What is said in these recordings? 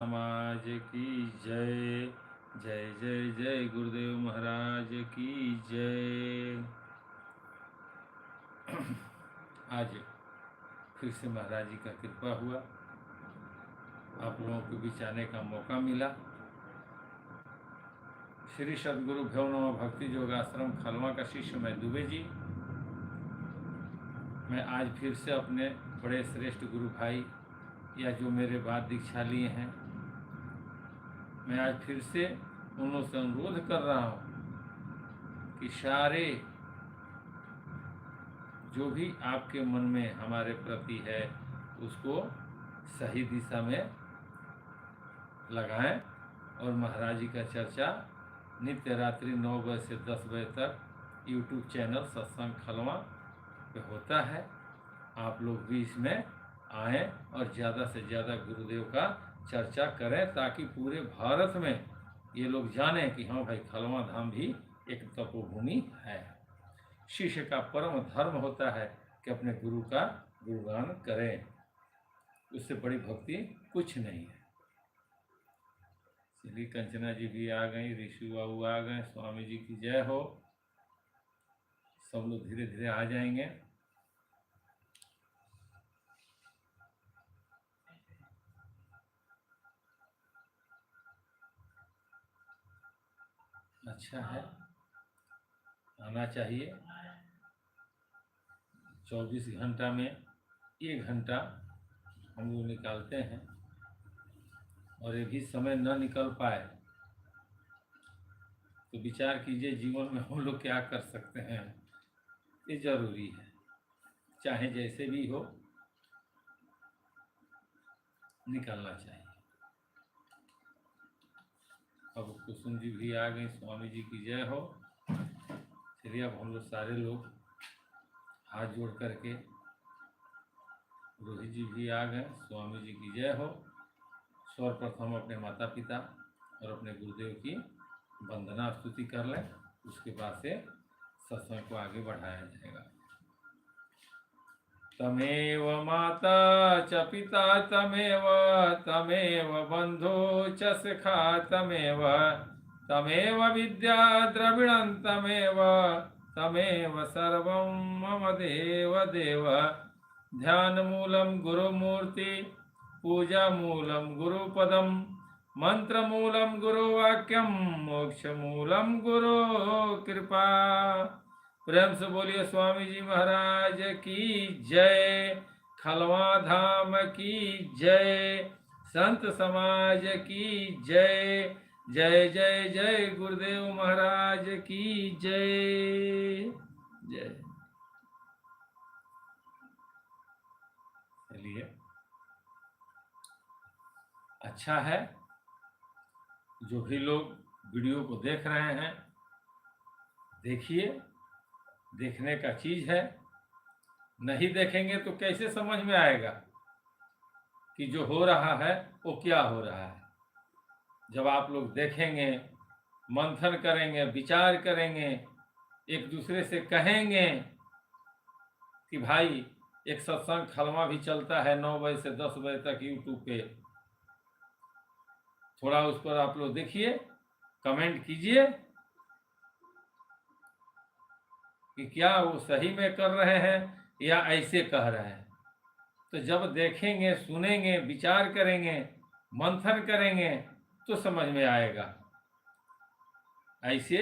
समाज की जय। जय जय जय गुरुदेव महाराज की जय। आज फिर से महाराज जी का कृपा हुआ, आप लोगों के बीच आने का मौका मिला। श्री सद्गुरु भैव नमः भक्ति योगाश्रम खलवा का शिष्य मैं दुबे जी। मैं आज फिर से अपने बड़े श्रेष्ठ गुरु भाई या जो मेरे बाद दीक्षा लिए हैं, मैं आज फिर से उन लोगों से अनुरोध कर रहा हूँ कि सारे जो भी आपके मन में हमारे प्रति है उसको सही दिशा में लगाएं और महाराज जी का चर्चा नित्य रात्रि 9 बजे से 10 बजे तक YouTube चैनल सत्संग खलवा पे होता है। आप लोग भी इसमें आएँ और ज़्यादा से ज़्यादा गुरुदेव का चर्चा करें ताकि पूरे भारत में ये लोग जानें कि हाँ भाई खलवा धाम भी एक तपोभूमि है। शिष्य का परम धर्म होता है कि अपने गुरु का गुणगान करें, उससे बड़ी भक्ति कुछ नहीं है। श्री कंचना जी भी आ गई, ऋषि बाबू आ गए, स्वामी जी की जय हो। सब लोग धीरे धीरे आ जाएंगे। अच्छा है, आना चाहिए। 24 घंटा में 1 घंटा हम लोग निकालते हैं और ये भी समय न निकल पाए तो विचार कीजिए जीवन में हम लोग क्या कर सकते हैं। ये जरूरी है, चाहे जैसे भी हो निकलना चाहिए। अब कुसुम जी भी आ गई, स्वामी जी की जय हो। चलिए अब हम लोग सारे लोग हाथ जोड़ करके, रोहित जी भी आ गए, स्वामी जी की जय हो। सर्वप्रथम अपने माता पिता और अपने गुरुदेव की वंदना स्तुति कर लें, उसके बाद से सत्संग को आगे बढ़ाया जाएगा। तमेव माता च पिता तमेव तमेव बंधु च सखा तमेव तमेव विद्या द्रविणं तमेव तमेव सर्वं मम देव देव। ध्यान मूलम गुरुमूर्ति, पूजा मूलम गुरुपदम, मंत्र मूलम गुरुवाक्यम, मोक्ष मूलम गुरु कृपा। प्रेम से बोलिए स्वामी जी महाराज की जय, खलवा धाम की जय, संत समाज की जय। जय जय जय गुरुदेव महाराज की जय। जय। चलिए, अच्छा है जो भी लोग वीडियो को देख रहे हैं, देखिए, देखने का चीज है। नहीं देखेंगे तो कैसे समझ में आएगा कि जो हो रहा है वो क्या हो रहा है। जब आप लोग देखेंगे, मंथन करेंगे, विचार करेंगे, एक दूसरे से कहेंगे कि भाई एक सत्संग खलवा भी चलता है 9 बजे से 10 बजे तक YouTube पे, थोड़ा उस पर आप लोग देखिए, कमेंट कीजिए कि क्या वो सही में कर रहे हैं या ऐसे कह रहे हैं। तो जब देखेंगे, सुनेंगे, विचार करेंगे, मंथन करेंगे तो समझ में आएगा, ऐसे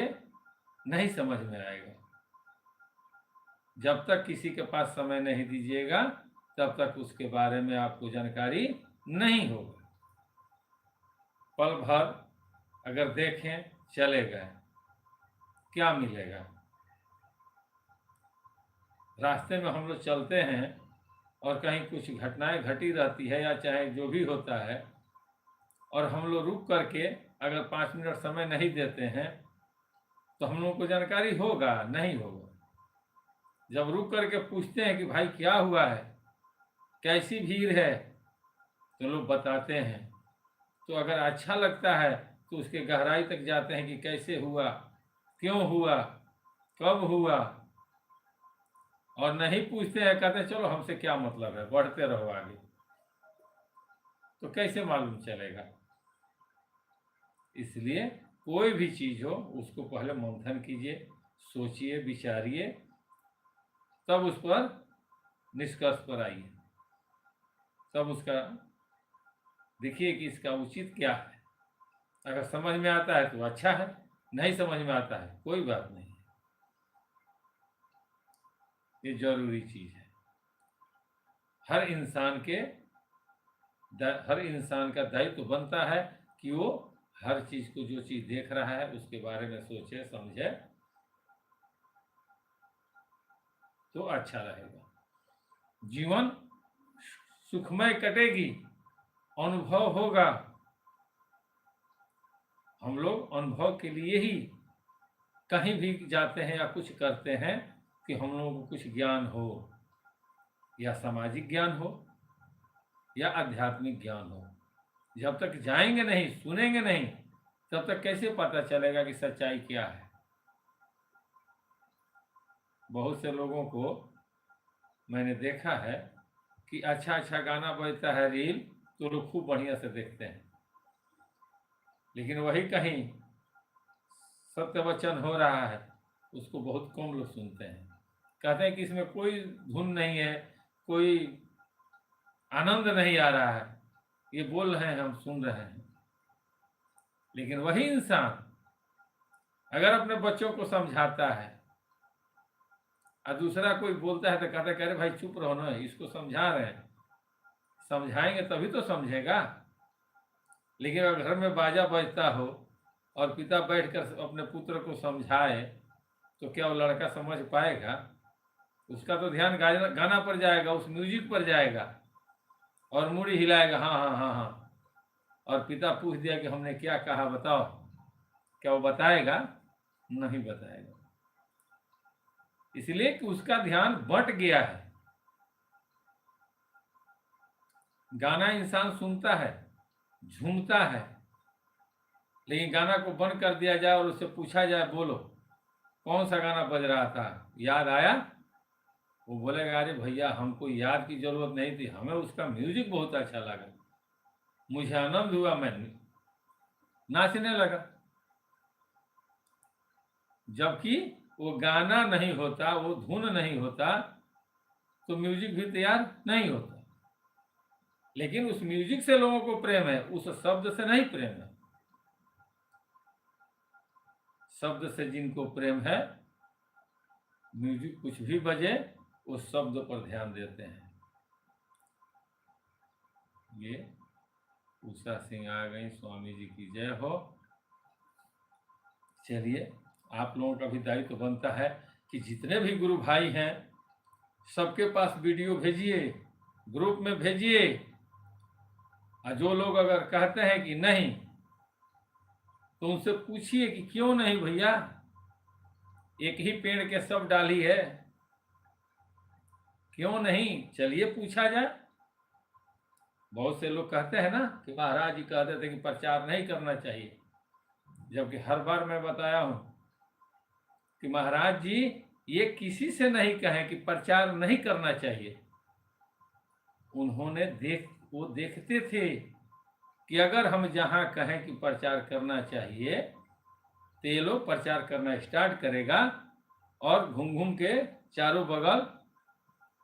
नहीं समझ में आएगा। जब तक किसी के पास समय नहीं दीजिएगा तब तक उसके बारे में आपको जानकारी नहीं होगा। पल भर अगर देखें, चले गए, क्या मिलेगा। रास्ते में हम लोग चलते हैं और कहीं कुछ घटनाएं घटी रहती है या चाहे जो भी होता है, और हम लोग रुक करके अगर 5 मिनट समय नहीं देते हैं तो हम लोग को जानकारी होगा नहीं होगा। जब रुक करके पूछते हैं कि भाई क्या हुआ है, कैसी भीड़ है, तो लोग बताते हैं। तो अगर अच्छा लगता है तो उसके गहराई तक जाते हैं कि कैसे हुआ, क्यों हुआ, कब हुआ। और नहीं पूछते हैं, कहते हैं चलो हमसे क्या मतलब है, बढ़ते रहो आगे। तो कैसे मालूम चलेगा। इसलिए कोई भी चीज़ हो उसको पहले मंथन कीजिए, सोचिए, विचारिए, तब उस पर निष्कर्ष पर आइए, तब उसका देखिए कि इसका उचित क्या है। अगर समझ में आता है तो अच्छा है, नहीं समझ में आता है कोई बात नहीं, ये जरूरी चीज है। हर इंसान का दायित्व बनता है कि वो हर चीज को, जो चीज देख रहा है उसके बारे में सोचे समझे तो अच्छा रहेगा। जीवन सुखमय कटेगी, अनुभव होगा। हम लोग अनुभव के लिए ही कहीं भी जाते हैं या कुछ करते हैं कि हम लोगों को कुछ ज्ञान हो, या सामाजिक ज्ञान हो या आध्यात्मिक ज्ञान हो। जब तक जाएंगे नहीं, सुनेंगे नहीं, तब तक कैसे पता चलेगा कि सच्चाई क्या है। बहुत से लोगों को मैंने देखा है कि अच्छा अच्छा गाना बजता है रील, तो लोग खूब बढ़िया से देखते हैं, लेकिन वही कहीं सत्य वचन हो रहा है उसको बहुत कम लोग सुनते हैं। कहते हैं कि इसमें कोई धुन नहीं है, कोई आनंद नहीं आ रहा है, ये बोल रहे हैं हम सुन रहे हैं। लेकिन वही इंसान अगर अपने बच्चों को समझाता है और दूसरा कोई बोलता है तो कहता है कि अरे भाई चुप रहो ना, इसको समझा रहे हैं, समझाएंगे तभी तो समझेगा। लेकिन अगर घर में बाजा बजता हो और पिता बैठकर अपने पुत्र को समझाए तो क्या वो लड़का समझ पाएगा? उसका तो ध्यान गाना पर जाएगा, उस म्यूजिक पर जाएगा और मुड़ी हिलाएगा, हाँ हाँ हाँ हाँ। और पिता पूछ दिया कि हमने क्या कहा बताओ, क्या वो बताएगा? नहीं बताएगा। इसलिए कि उसका ध्यान बट गया है। गाना इंसान सुनता है, झूमता है, लेकिन गाना को बंद कर दिया जाए और उससे पूछा जाए बोलो कौन सा गाना बज रहा था, याद आया? वो बोलेगा अरे भैया हमको याद की जरूरत नहीं थी, हमें उसका म्यूजिक बहुत अच्छा लगा, मुझे आनंद हुआ, मैं नाचने लगा। जबकि वो गाना नहीं होता, वो धुन नहीं होता तो म्यूजिक भी तैयार नहीं होता। लेकिन उस म्यूजिक से लोगों को प्रेम है, उस शब्द से नहीं प्रेम है। शब्द से जिनको प्रेम है, म्यूजिक कुछ भी बजे उस शब्द पर ध्यान देते हैं। ये उषा सिंह आ गई, स्वामी जी की जय हो। चलिए, आप लोगों का भी दायित्व तो बनता है कि जितने भी गुरु भाई हैं सबके पास वीडियो भेजिए, ग्रुप में भेजिए। और जो लोग अगर कहते हैं कि नहीं तो उनसे पूछिए कि क्यों नहीं भैया, एक ही पेड़ के सब डाली है, क्यों नहीं? चलिए पूछा जाए। बहुत से लोग कहते हैं ना कि महाराज जी कहते थे कि प्रचार नहीं करना चाहिए, जबकि हर बार मैं बताया हूं कि महाराज जी ये किसी से नहीं कहें कि प्रचार नहीं करना चाहिए। उन्होंने वो देखते थे कि अगर हम जहां कहें कि प्रचार करना चाहिए तो ये लोग प्रचार करना स्टार्ट करेगा और घूम घूम के चारों बगल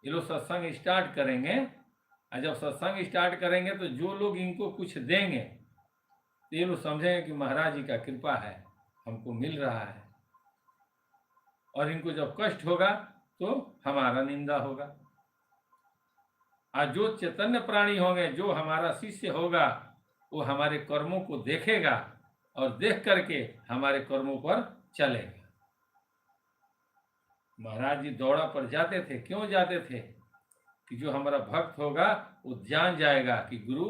ये लोग सत्संग स्टार्ट करेंगे। और जब सत्संग स्टार्ट करेंगे तो जो लोग इनको कुछ देंगे तो ये लोग समझेंगे कि महाराज जी का कृपा है, हमको मिल रहा है। और इनको जब कष्ट होगा तो हमारा निंदा होगा। और जो चैतन्य प्राणी होंगे, जो हमारा शिष्य होगा, वो हमारे कर्मों को देखेगा और देख करके हमारे कर्मों पर चलेगा। महाराज जी दौड़ा पर जाते थे, क्यों जाते थे? कि जो हमारा भक्त होगा वो जान जाएगा कि गुरु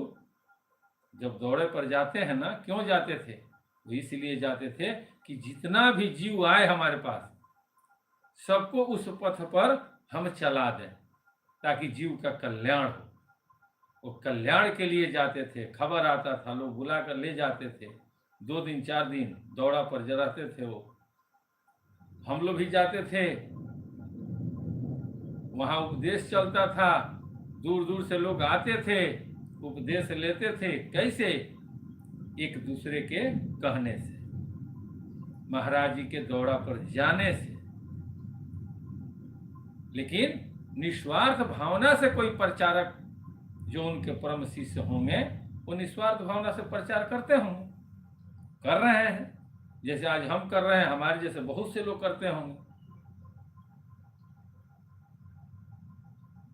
जब दौड़े पर जाते हैं ना, क्यों जाते थे? वो इसलिए जाते थे कि जितना भी जीव आए हमारे पास सबको उस पथ पर हम चला दें ताकि जीव का कल्याण हो। वो कल्याण के लिए जाते थे। खबर आता था, लोग बुला कर ले जाते थे, 2 दिन 4 दिन दौड़ा पर रहते थे वो। हम लोग भी जाते थे, वहां उपदेश चलता था, दूर दूर से लोग आते थे, उपदेश लेते थे। कैसे? एक दूसरे के कहने से, महाराज जी के दौरा पर जाने से। लेकिन निस्वार्थ भावना से कोई प्रचारक जो उनके परम शिष्य होंगे वो निस्वार्थ भावना से प्रचार करते होंगे, कर रहे हैं, जैसे आज हम कर रहे हैं, हमारे जैसे बहुत से लोग करते होंगे।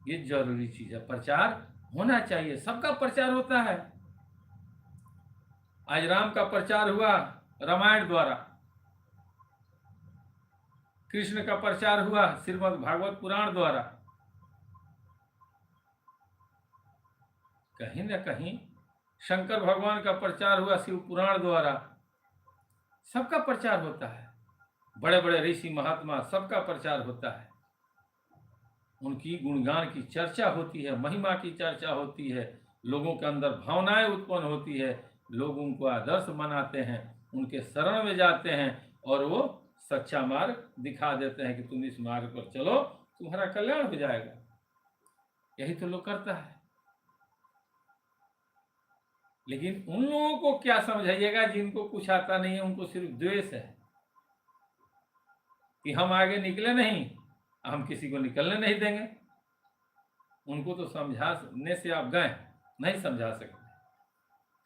ये जरूरी चीज है, प्रचार होना चाहिए, सबका प्रचार होता है। आज राम का प्रचार हुआ रामायण द्वारा, कृष्ण का प्रचार हुआ श्रीमद् भागवत पुराण द्वारा। कहीं न कहीं शंकर भगवान का प्रचार हुआ शिव पुराण द्वारा। सबका प्रचार होता है, बड़े बड़े ऋषि महात्मा सबका प्रचार होता है, उनकी गुणगान की चर्चा होती है, महिमा की चर्चा होती है, लोगों के अंदर भावनाएं उत्पन्न होती है, लोग उनको आदर्श बनाते हैं, उनके शरण में जाते हैं और वो सच्चा मार्ग दिखा देते हैं कि तुम इस मार्ग पर चलो, तुम्हारा कल्याण हो जाएगा। यही तो लोग करता है। लेकिन उन लोगों को क्या समझाइएगा जिनको कुछ आता नहीं है, उनको सिर्फ द्वेष है कि हम आगे निकले नहीं, हम किसी को निकलने नहीं देंगे। उनको तो समझाने से आप गए, नहीं समझा सकते।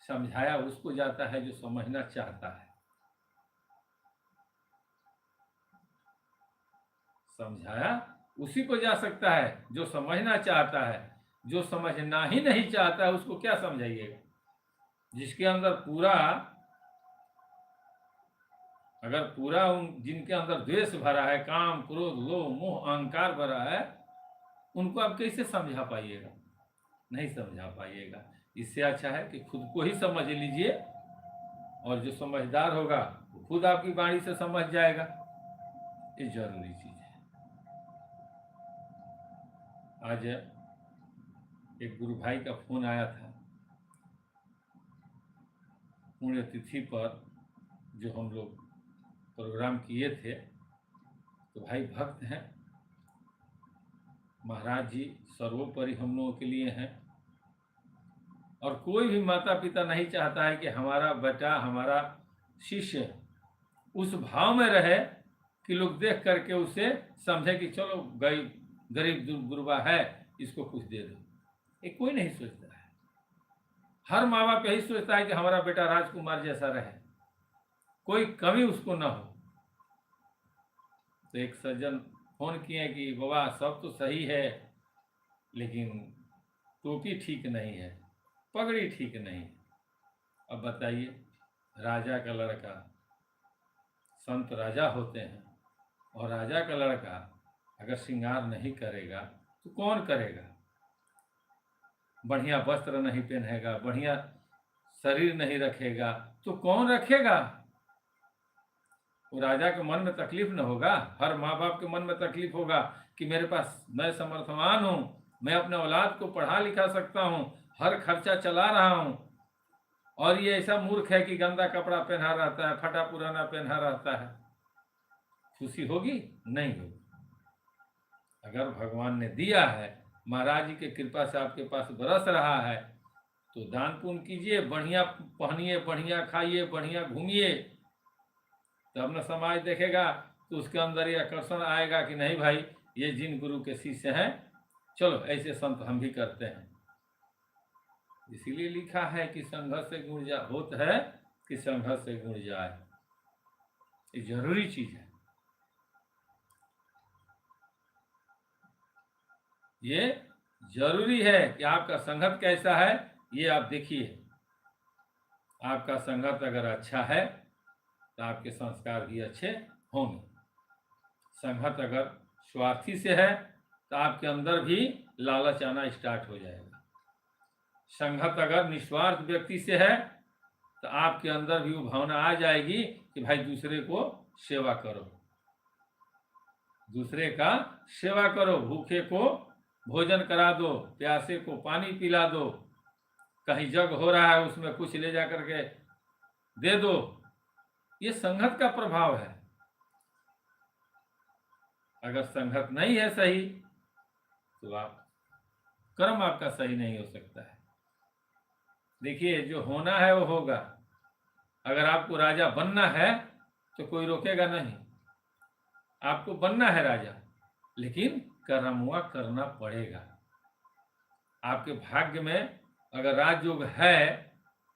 समझाया उसको जाता है जो समझना चाहता है, समझाया उसी को जा सकता है जो समझना चाहता है। जो समझना ही नहीं चाहता है उसको क्या समझाइएगा? जिसके अंदर पूरा, अगर पूरा जिनके अंदर द्वेष भरा है, काम क्रोध लोभ मोह अहंकार भरा है, उनको आप कैसे समझा पाइएगा? नहीं समझा पाइएगा। इससे अच्छा है कि खुद को ही समझ लीजिए, और जो समझदार होगा वो खुद आपकी वाणी से समझ जाएगा। ये जरूरी चीज है। आज एक गुरु भाई का फोन आया था, पुण्यतिथि पर जो हम लोग प्रोग्राम किए थे, तो भाई भक्त हैं, महाराज जी सर्वोपरि हम लोगों के लिए हैं, और कोई भी माता पिता नहीं चाहता है कि हमारा बेटा, हमारा शिष्य उस भाव में रहे कि लोग देख करके उसे समझे कि चलो गरीब गुरबा है, इसको कुछ दे दो। ये कोई नहीं सोचता है। हर माँ बाप यही सोचता है कि हमारा बेटा राजकुमार जैसा रहे, कोई कमी उसको ना हो। तो एक सज्जन फोन किए कि बाबा सब तो सही है, लेकिन टोपी ठीक नहीं है, पगड़ी ठीक नहीं है। अब बताइए, राजा का लड़का, संत राजा होते हैं, और राजा का लड़का अगर श्रृंगार नहीं करेगा तो कौन करेगा? बढ़िया वस्त्र नहीं पहनेगा, बढ़िया शरीर नहीं रखेगा, तो कौन रखेगा? वो राजा के मन में तकलीफ न होगा? हर माँ बाप के मन में तकलीफ होगा कि मेरे पास, मैं समर्थवान हूँ, मैं अपने औलाद को पढ़ा लिखा सकता हूँ, हर खर्चा चला रहा हूँ, और ये ऐसा मूर्ख है कि गंदा कपड़ा पहना रहता है, फटा पुराना पहना रहता है। खुशी होगी? नहीं होगी। अगर भगवान ने दिया है, महाराज जी की कृपा से आपके पास बरस रहा है, तो दान पुण्य कीजिए, बढ़िया पहनिए, बढ़िया खाइए, बढ़िया घूमिए, तब न समाज देखेगा तो उसके अंदर ये आकर्षण आएगा कि नहीं भाई, ये जिन गुरु के शिष्य हैं, चलो ऐसे संत हम भी करते हैं। इसीलिए लिखा है कि संघर्ष से गुण होत है कि संघर्ष से गुण जाए। ये जरूरी चीज है। ये जरूरी है कि आपका संगत कैसा है, ये आप देखिए। आपका संगत अगर अच्छा है तो आपके संस्कार भी अच्छे होंगे। संगत अगर स्वार्थी से है तो आपके अंदर भी लालच आना स्टार्ट हो जाएगा। संगत अगर निस्वार्थ व्यक्ति से है तो आपके अंदर भी वो भावना आ जाएगी कि भाई दूसरे को सेवा करो, दूसरे का सेवा करो, भूखे को भोजन करा दो, प्यासे को पानी पिला दो, कहीं जग हो रहा है उसमें कुछ ले जा करके दे दो। ये संगत का प्रभाव है। अगर संगत नहीं है सही तो आप कर्म आपका सही नहीं हो सकता है। देखिए, जो होना है वो होगा, अगर आपको राजा बनना है तो कोई रोकेगा नहीं, आपको बनना है राजा, लेकिन कर्मवा करना पड़ेगा। आपके भाग्य में अगर राजयोग है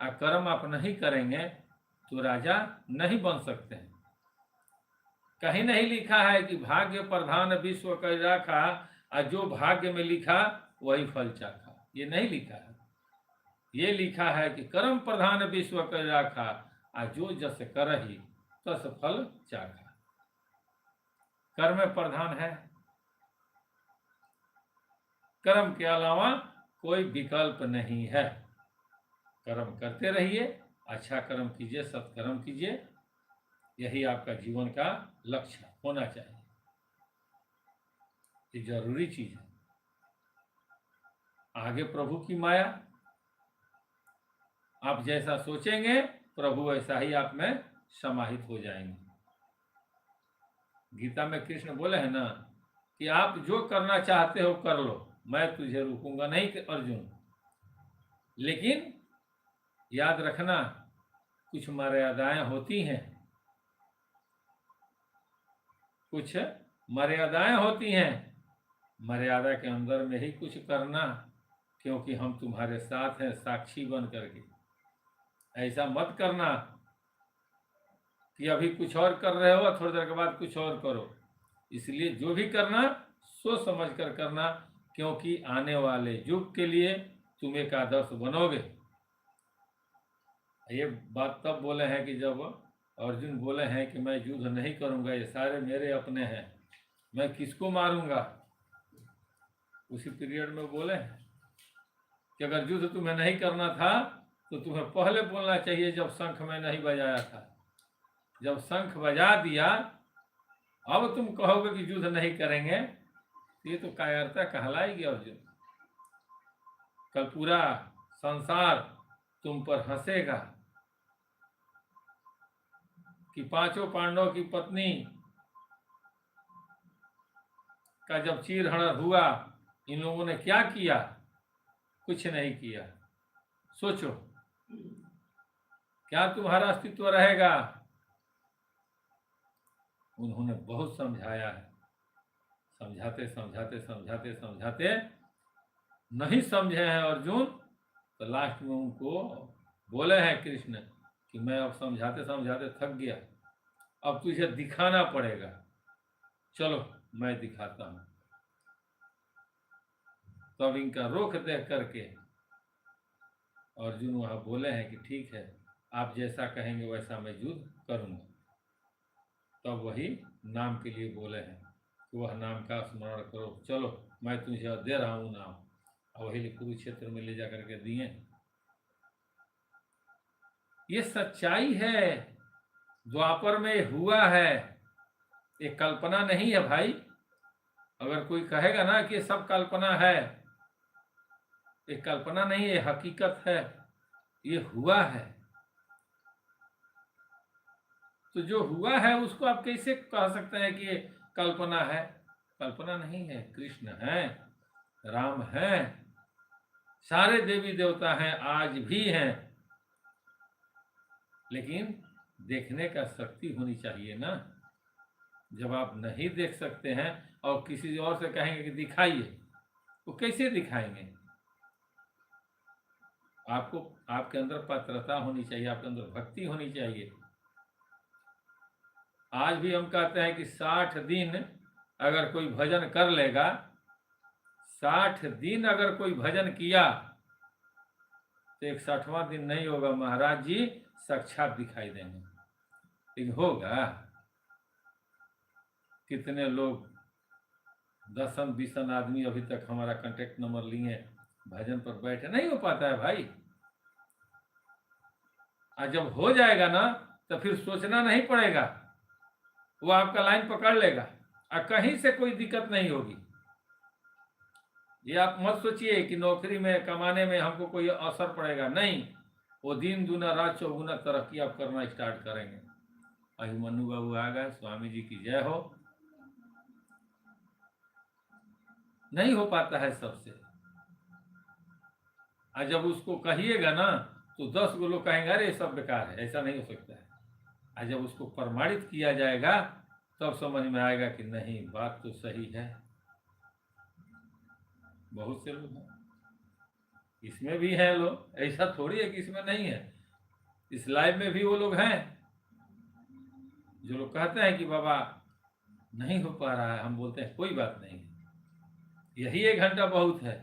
और कर्म आप नहीं करेंगे तो राजा नहीं बन सकते हैं। कहीं नहीं लिखा है कि भाग्य प्रधान विश्व कर राखा और जो भाग्य में लिखा वही फल चाखा, ये नहीं लिखा है। ये लिखा है कि कर्म प्रधान विश्व कर राखा और जो जस करही तस फल चाखा। कर्म प्रधान है, कर्म के अलावा कोई विकल्प नहीं है। कर्म करते रहिए, अच्छा कर्म कीजिए, सत्कर्म कीजिए, यही आपका जीवन का लक्ष्य होना चाहिए। ये जरूरी चीज है। आगे प्रभु की माया, आप जैसा सोचेंगे प्रभु ऐसा ही आप में समाहित हो जाएंगे। गीता में कृष्ण बोले हैं ना कि आप जो करना चाहते हो कर लो, मैं तुझे रोकूंगा नहीं कि अर्जुन, लेकिन याद रखना कुछ मर्यादाएं होती हैं, कुछ मर्यादाएं होती हैं, मर्यादा के अंदर में ही कुछ करना, क्योंकि हम तुम्हारे साथ हैं साक्षी बन करके। ऐसा मत करना कि अभी कुछ और कर रहे हो थोड़ी देर के बाद कुछ और करो। इसलिए जो भी करना सोच समझ कर करना, क्योंकि आने वाले युग के लिए तुम एक आदर्श बनोगे। ये बात तब बोले हैं कि जब अर्जुन बोले हैं कि मैं युद्ध नहीं करूंगा, ये सारे मेरे अपने हैं, मैं किसको मारूंगा। उसी पीरियड में बोले हैं कि अगर युद्ध तुम्हें नहीं करना था तो तुम्हें पहले बोलना चाहिए जब शंख में नहीं बजाया था। जब शंख बजा दिया अब तुम कहोगे कि युद्ध नहीं करेंगे, ये तो कायरता कहलाएगी अर्जुन। कल पूरा संसार तुम पर हंसेगा कि पांचों पांडवों की पत्नी का जब चीरहरण हुआ इन लोगों ने क्या किया, कुछ नहीं किया। सोचो क्या तुम्हारा अस्तित्व रहेगा। उन्होंने बहुत समझाया है, समझाते समझाते समझाते समझाते नहीं समझे हैं अर्जुन, तो लास्ट में उनको बोले हैं कृष्ण कि मैं अब समझाते समझाते थक गया, अब तुझे दिखाना पड़ेगा, चलो मैं दिखाता हूं। तब इनका रोक देख करके अर्जुन वहां बोले हैं कि ठीक है, आप जैसा कहेंगे वैसा मैं युद्ध करूंगा। तब वही नाम के लिए बोले हैं कि वह नाम का स्मरण करो, चलो मैं तुझे दे रहा हूं नाम। और वही कुरुक्षेत्र में ले जा करके दिए। ये सच्चाई है, द्वापर में हुआ है, ये कल्पना नहीं है भाई। अगर कोई कहेगा ना कि सब कल्पना है, ये कल्पना नहीं है, हकीकत है, ये हुआ है। तो जो हुआ है उसको आप कैसे कह सकते हैं कि ये कल्पना है। कल्पना नहीं है, कृष्ण है, राम है, सारे देवी देवता हैं, आज भी हैं, लेकिन देखने का शक्ति होनी चाहिए ना। जब आप नहीं देख सकते हैं और किसी और से कहेंगे कि दिखाइए, तो कैसे दिखाएंगे। आपको आपके अंदर पात्रता होनी चाहिए, आपके अंदर भक्ति होनी चाहिए। आज भी हम कहते हैं कि 60 दिन अगर कोई भजन कर लेगा, 60 दिन अगर कोई भजन किया तो 61वां दिन नहीं होगा, महाराज जी साक्षात दिखाई देंगे। लेकिन होगा कितने लोग, 10-20 आदमी अभी तक हमारा कांटेक्ट नंबर लिए भजन पर बैठे, नहीं हो पाता है भाई। और जब हो जाएगा ना तो फिर सोचना नहीं पड़ेगा, वो आपका लाइन पकड़ लेगा और कहीं से कोई दिक्कत नहीं होगी। ये आप मत सोचिए कि नौकरी में कमाने में हमको कोई असर पड़ेगा, नहीं। वो दिन दूना रात चौगुना तरक्की आप करना स्टार्ट करेंगे। अभिमन्यु बाबू आ गए, स्वामी जी की जय हो। नहीं हो पाता है सबसे, और जब उसको कहिएगा ना तो 10 गो लोग कहेंगे अरे ये सब बेकार है, ऐसा नहीं हो सकता है। और जब उसको प्रमाणित किया जाएगा तब समझ में आएगा कि नहीं, बात तो सही है। बहुत से लोग हैं, इसमें भी हैं लोग, ऐसा थोड़ी है कि इसमें नहीं है। इस लाइव में भी वो लोग हैं जो लोग कहते हैं कि बाबा नहीं हो पा रहा है। हम बोलते हैं कोई बात नहीं, यही 1 घंटा बहुत है,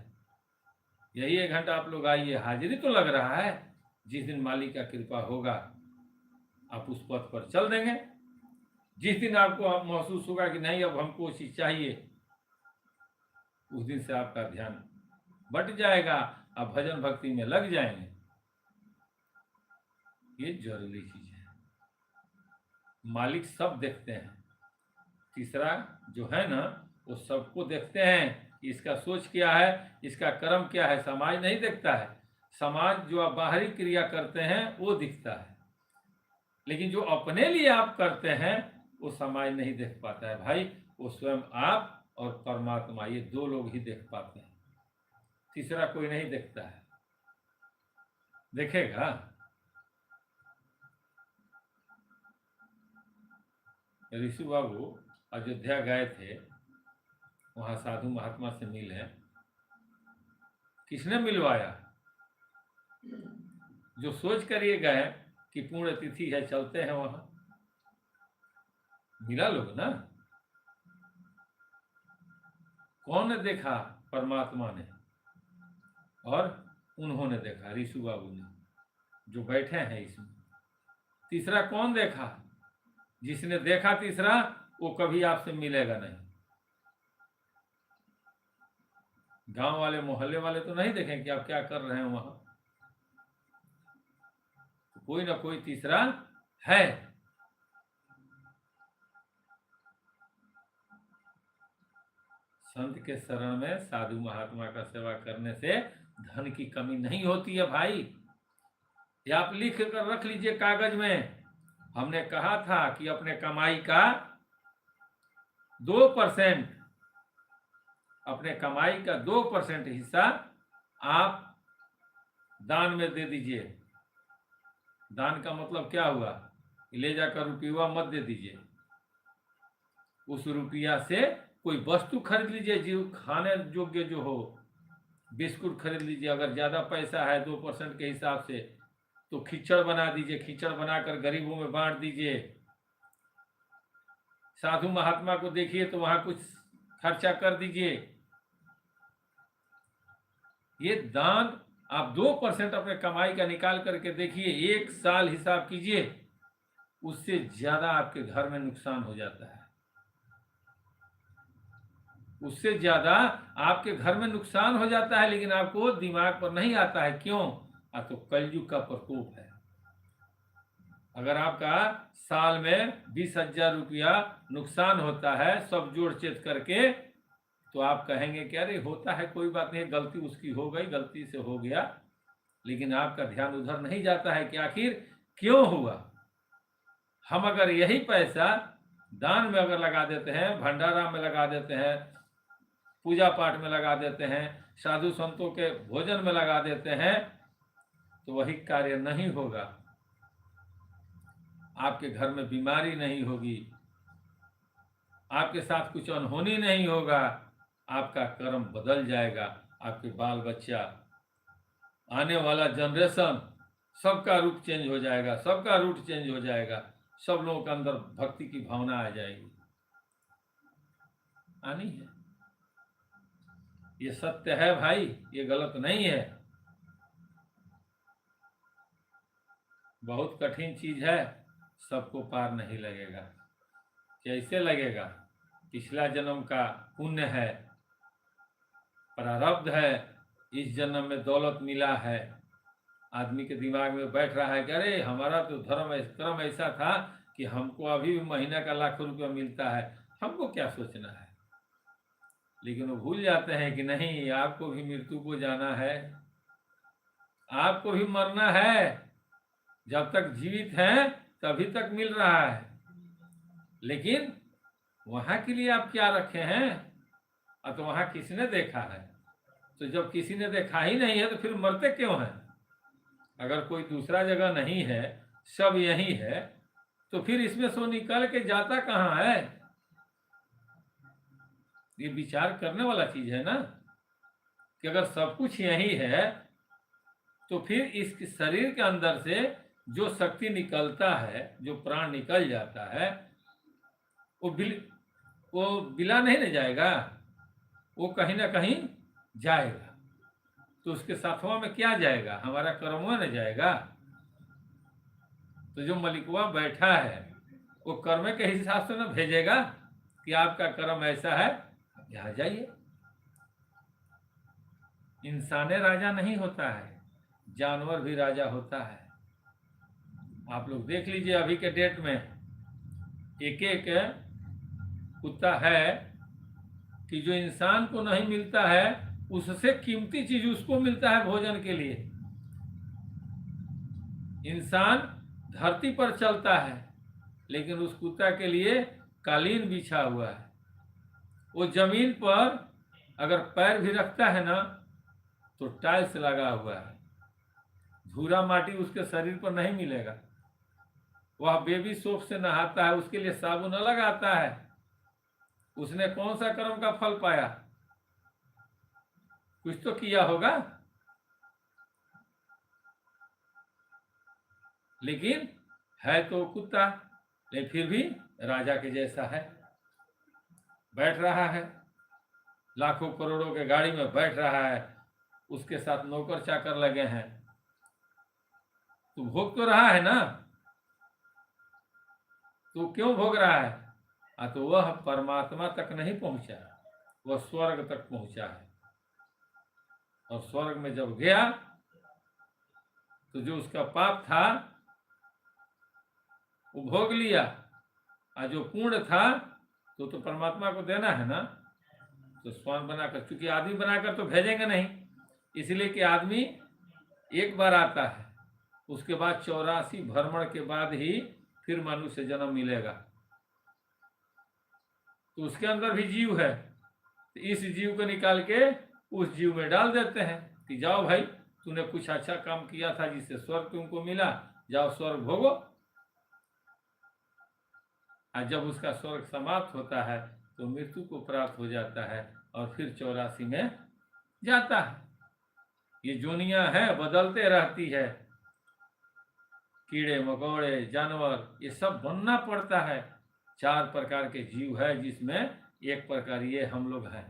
यही 1 घंटा आप लोग आइए। हाजिरी तो लग रहा है, जिस दिन मालिक का कृपा होगा आप उस पथ पर चल देंगे। जिस दिन आपको आप महसूस होगा कि नहीं अब हमको चीज चाहिए, उस दिन से आपका ध्यान बट जाएगा, आप भजन भक्ति में लग जाएंगे। ये जरूरी चीज है। मालिक सब देखते हैं। तीसरा जो है ना, वो सबको देखते हैं कि इसका सोच क्या है, इसका कर्म क्या है। समाज नहीं देखता है। समाज जो आप बाहरी क्रिया करते हैं वो दिखता है, लेकिन जो अपने लिए आप करते हैं वो समाज नहीं देख पाता है भाई। वो स्वयं आप और परमात्मा, ये 2 लोग ही देख पाते हैं, तीसरा कोई नहीं देखता है। देखेगा? ऋषि बाबू अयोध्या गए थे, वहां साधु महात्मा से मिले। किसने मिलवाया? जो सोच कर ये गए कि पुण्य तिथि है, चलते हैं वहां, मिला लोग ना। कौन ने देखा? परमात्मा ने, और उन्होंने देखा, ऋषि बाबू ने, जो बैठे हैं इसमें। तीसरा कौन देखा? जिसने देखा तीसरा, वो कभी आपसे मिलेगा नहीं। गांव वाले मोहल्ले वाले तो नहीं देखें कि आप क्या कर रहे हैं वहां। तो कोई ना कोई तीसरा है। संत के शरण में, साधु महात्मा का सेवा करने से धन की कमी नहीं होती है भाई। ये आप लिख कर रख लीजिए कागज में। हमने कहा था कि अपने कमाई का 2%, अपने कमाई का 2% हिस्सा आप दान में दे दीजिए। दान का मतलब क्या हुआ? ले जाकर रुपया मत दे दीजिए। उस रुपया से कोई वस्तु खरीद लीजिए जो खाने योग्य जो हो। बिस्कुट खरीद लीजिए, अगर ज्यादा पैसा है 2% के हिसाब से, तो खिचड़ बना दीजिए, खिचड़ बनाकर गरीबों में बांट दीजिए। साधु महात्मा को देखिए तो वहां कुछ खर्चा कर दीजिए। ये दान आप 2% अपने कमाई का निकाल करके देखिए, 1 साल हिसाब कीजिए, उससे ज्यादा आपके घर में नुकसान हो जाता है। उससे ज्यादा आपके घर में नुकसान हो जाता है, लेकिन आपको दिमाग पर नहीं आता है। क्यों? तो कलयुग का प्रकोप है। अगर आपका साल में 20,000 रुपया नुकसान होता है सब जोड़ चेत करके, तो आप कहेंगे कि अरे होता है, कोई बात नहीं, गलती उसकी हो गई, गलती से हो गया। लेकिन आपका ध्यान उधर नहीं जाता है कि आखिर क्यों हुआ। हम अगर यही पैसा दान में अगर लगा देते हैं, भंडारा में लगा देते हैं, पूजा पाठ में लगा देते हैं, साधु संतों के भोजन में लगा देते हैं, तो वही कार्य नहीं होगा। आपके घर में बीमारी नहीं होगी, आपके साथ कुछ अनहोनी नहीं होगा, आपका कर्म बदल जाएगा। आपके बाल बच्चा, आने वाला जनरेशन, सबका रूप चेंज हो जाएगा, सबका रूट चेंज हो जाएगा। सब लोगों के अंदर भक्ति की भावना आ जाएगी। आनी है, ये सत्य है भाई, ये गलत नहीं है। बहुत कठिन चीज है, सबको पार नहीं लगेगा। कैसे लगेगा? पिछला जन्म का पुण्य है, प्रारब्ध है, इस जन्म में दौलत मिला है। आदमी के दिमाग में बैठ रहा है कि अरे हमारा तो कर्म ऐसा था कि हमको अभी भी महीना का लाखों रुपया मिलता है, हमको क्या सोचना है। लेकिन वो भूल जाते हैं कि नहीं, आपको भी मृत्यु को जाना है, आपको भी मरना है। जब तक जीवित हैं तभी तक मिल रहा है, लेकिन वहां के लिए आप क्या रखे हैं? तो वहां किसने देखा है? तो जब किसी ने देखा ही नहीं है तो फिर मरते क्यों हैं? अगर कोई दूसरा जगह नहीं है, सब यही है, तो फिर इसमें से निकल के जाता कहाँ है? ये विचार करने वाला चीज है ना, कि अगर सब कुछ यही है तो फिर इस शरीर के अंदर से जो शक्ति निकलता है, जो प्राण निकल जाता है, वो बिला नहीं न जाएगा, वो कहीं ना कहीं जाएगा। तो उसके साथवा में क्या जाएगा? हमारा कर्मवा न जाएगा। तो जो मलिकवा बैठा है वो कर्म के हिसाब से न भेजेगा कि आपका कर्म ऐसा है, यहाँ जाइए। इंसान राजा नहीं होता है, जानवर भी राजा होता है। आप लोग देख लीजिए अभी के डेट में एक एक कुत्ता है कि जो इंसान को नहीं मिलता है उससे कीमती चीज उसको मिलता है भोजन के लिए। इंसान धरती पर चलता है लेकिन उस कुत्ता के लिए कालीन बिछा हुआ है। वो जमीन पर अगर पैर भी रखता है ना तो टाइल्स लगा हुआ है, धूरा माटी उसके शरीर पर नहीं मिलेगा। वह बेबी सोप से नहाता है, उसके लिए साबुन अलग आता है। उसने कौन सा कर्म का फल पाया? कुछ तो किया होगा, लेकिन है तो कुत्ता, लेकिन फिर भी राजा के जैसा है। बैठ रहा है, लाखों करोड़ों के गाड़ी में बैठ रहा है, उसके साथ नौकर चाकर लगे हैं, तो भोग तो रहा है ना। तो क्यों भोग रहा है? तो वह परमात्मा तक नहीं पहुंचा, वह स्वर्ग तक पहुंचा है। और स्वर्ग में जब गया तो जो उसका पाप था वो भोग लिया, और जो पुण्य था तो परमात्मा को देना है ना। तो स्वान बनाकर, चूंकि आदमी बनाकर तो भेजेंगे नहीं, इसलिए कि आदमी एक बार आता है, उसके बाद 84 भ्रमण के बाद ही फिर मनुष्य जन्म मिलेगा। तो उसके अंदर भी जीव है, तो इस जीव को निकाल के उस जीव में डाल देते हैं कि जाओ भाई, तूने कुछ अच्छा काम किया था जिससे स्वर्ग तुमको मिला, जाओ स्वर्ग भोगो। और जब उसका स्वर्ग समाप्त होता है तो मृत्यु को प्राप्त हो जाता है और फिर 84 में जाता है। ये जोनियां है, बदलते रहती है। कीड़े मकोड़े जानवर ये सब बनना पड़ता है। 4 प्रकार के जीव है जिसमें एक प्रकार ये हम लोग हैं।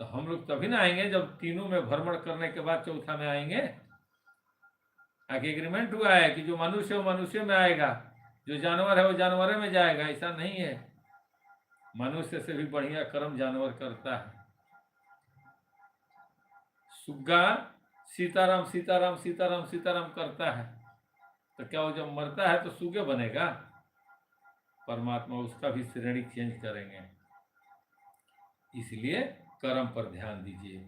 तो हम लोग तभी ना आएंगे जब तीनों में भ्रमण करने के बाद चौथा में आएंगे। आगे एग्रीमेंट हुआ है कि जो मनुष्य है वो मनुष्य में आएगा, जो जानवर है वो जानवर में जाएगा। ऐसा नहीं है, मनुष्य से भी बढ़िया कर्म जानवर करता है। सुग्गा सीताराम सीताराम सीताराम सीताराम करता है, तो क्या वो जब मरता है तो सुगे बनेगा? परमात्मा उसका भी श्रेणी चेंज करेंगे। इसलिए कर्म पर ध्यान दीजिए,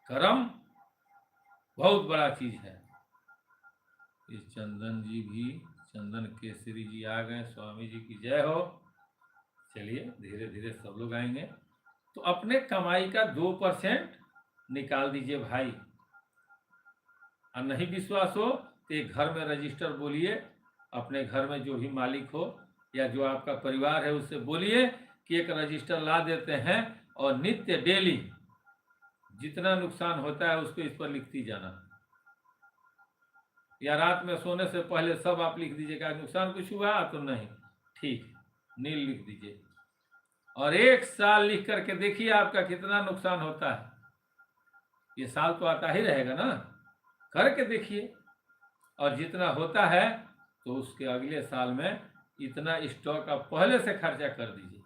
कर्म बहुत बड़ा चीज है। ये चंदन जी भी, चंदन केसरी जी आ गए, स्वामी जी की जय हो। चलिए धीरे धीरे सब लोग आएंगे। तो अपने कमाई का 2% निकाल दीजिए भाई। और नहीं विश्वास हो तो एक घर में रजिस्टर बोलिए, अपने घर में जो भी मालिक हो या जो आपका परिवार है उससे बोलिए कि एक रजिस्टर ला देते हैं और नित्य डेली जितना नुकसान होता है उसको इस पर लिखती जाना। या रात में सोने से पहले सब आप लिख दीजिएगा, नुकसान कुछ हुआ तो नहीं, ठीक, नील लिख दीजिए। और 1 साल लिख करके देखिए आपका कितना नुकसान होता है। ये साल तो आता ही रहेगा ना, करके देखिए। और जितना होता है तो उसके अगले साल में इतना स्टॉक आप पहले से खर्चा कर दीजिए।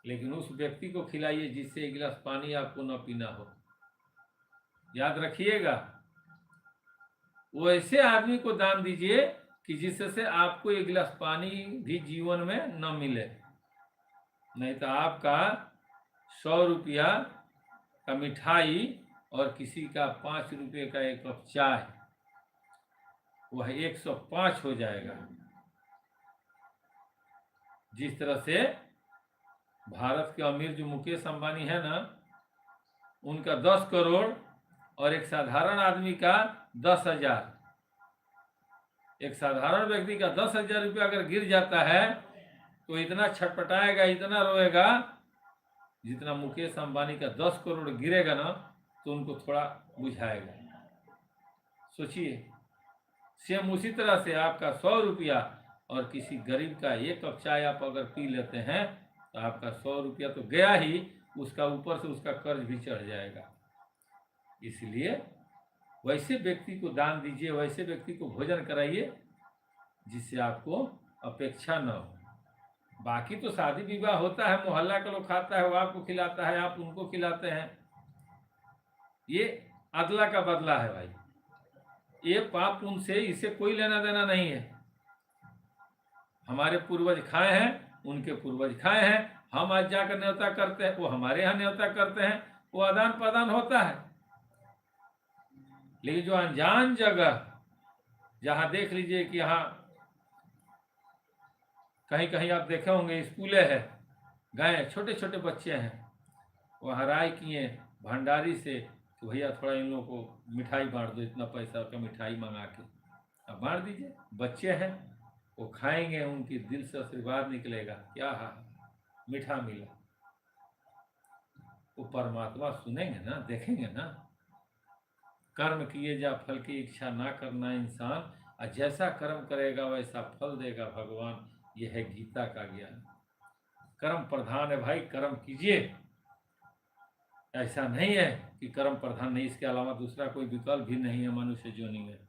लेकिन उस व्यक्ति को खिलाइए जिससे 1 गिलास पानी आपको न पीना हो। याद रखिएगा, वो ऐसे आदमी को दान दीजिए कि जिससे आपको 1 गिलास पानी भी जीवन में न मिले। नहीं तो आपका 100 रुपया का मिठाई और किसी का 5 रुपये का 1 कप चाय, वह 105 हो जाएगा। जिस तरह से भारत के अमीर जो मुकेश अंबानी है ना, उनका 10 करोड़ और एक साधारण आदमी का 10,000। एक साधारण व्यक्ति का 10,000 रुपया अगर गिर जाता है तो इतना छटपटाएगा, इतना रोएगा, जितना मुकेश अंबानी का 10 करोड़ गिरेगा ना तो उनको थोड़ा बुझाएगा। सोचिए, सेम उसी तरह से आपका 100 रुपया और किसी गरीब का 1 कप चाय आप अगर पी लेते हैं तो आपका 100 रुपया तो गया ही, उसका ऊपर से उसका कर्ज भी चढ़ जाएगा। इसलिए वैसे व्यक्ति को दान दीजिए, वैसे व्यक्ति को भोजन कराइए जिससे आपको अपेक्षा न हो। बाकी तो शादी विवाह होता है, मोहल्ला का लोग खाता है, वो आपको खिलाता है, आप उनको खिलाते हैं, ये अदला का बदला है भाई। ये पाप पुण्य से इसे कोई लेना देना नहीं है। हमारे पूर्वज खाए हैं, उनके पूर्वज खाए हैं, हम आज जाकर न्योता करते हैं, वो हमारे यहाँ न्योता करते हैं, वो आदान प्रदान होता है। लेकिन जो अनजान जगह, जहां देख लीजिए कि यहाँ कहीं कहीं आप देखे होंगे स्कूलें हैं, गए छोटे छोटे बच्चे हैं, वहाँ राय किए भंडारी से कि भैया थोड़ा इन लोगों को मिठाई बांट दो, इतना पैसा का मिठाई मंगा के अब बांट दीजिए। बच्चे हैं, वो खाएंगे, उनकी दिल से आशीर्वाद निकलेगा, क्या हाँ मीठा मिला। वो परमात्मा सुनेंगे ना, देखेंगे ना। कर्म किए जा फल की इच्छा ना करना इंसान, और जैसा कर्म करेगा वैसा फल देगा भगवान। यह है गीता का ज्ञान। कर्म प्रधान है भाई, कर्म कीजिए। ऐसा नहीं है कि कर्म प्रधान नहीं, इसके अलावा दूसरा कोई विकल्प भी नहीं है मनुष्य जोनि में।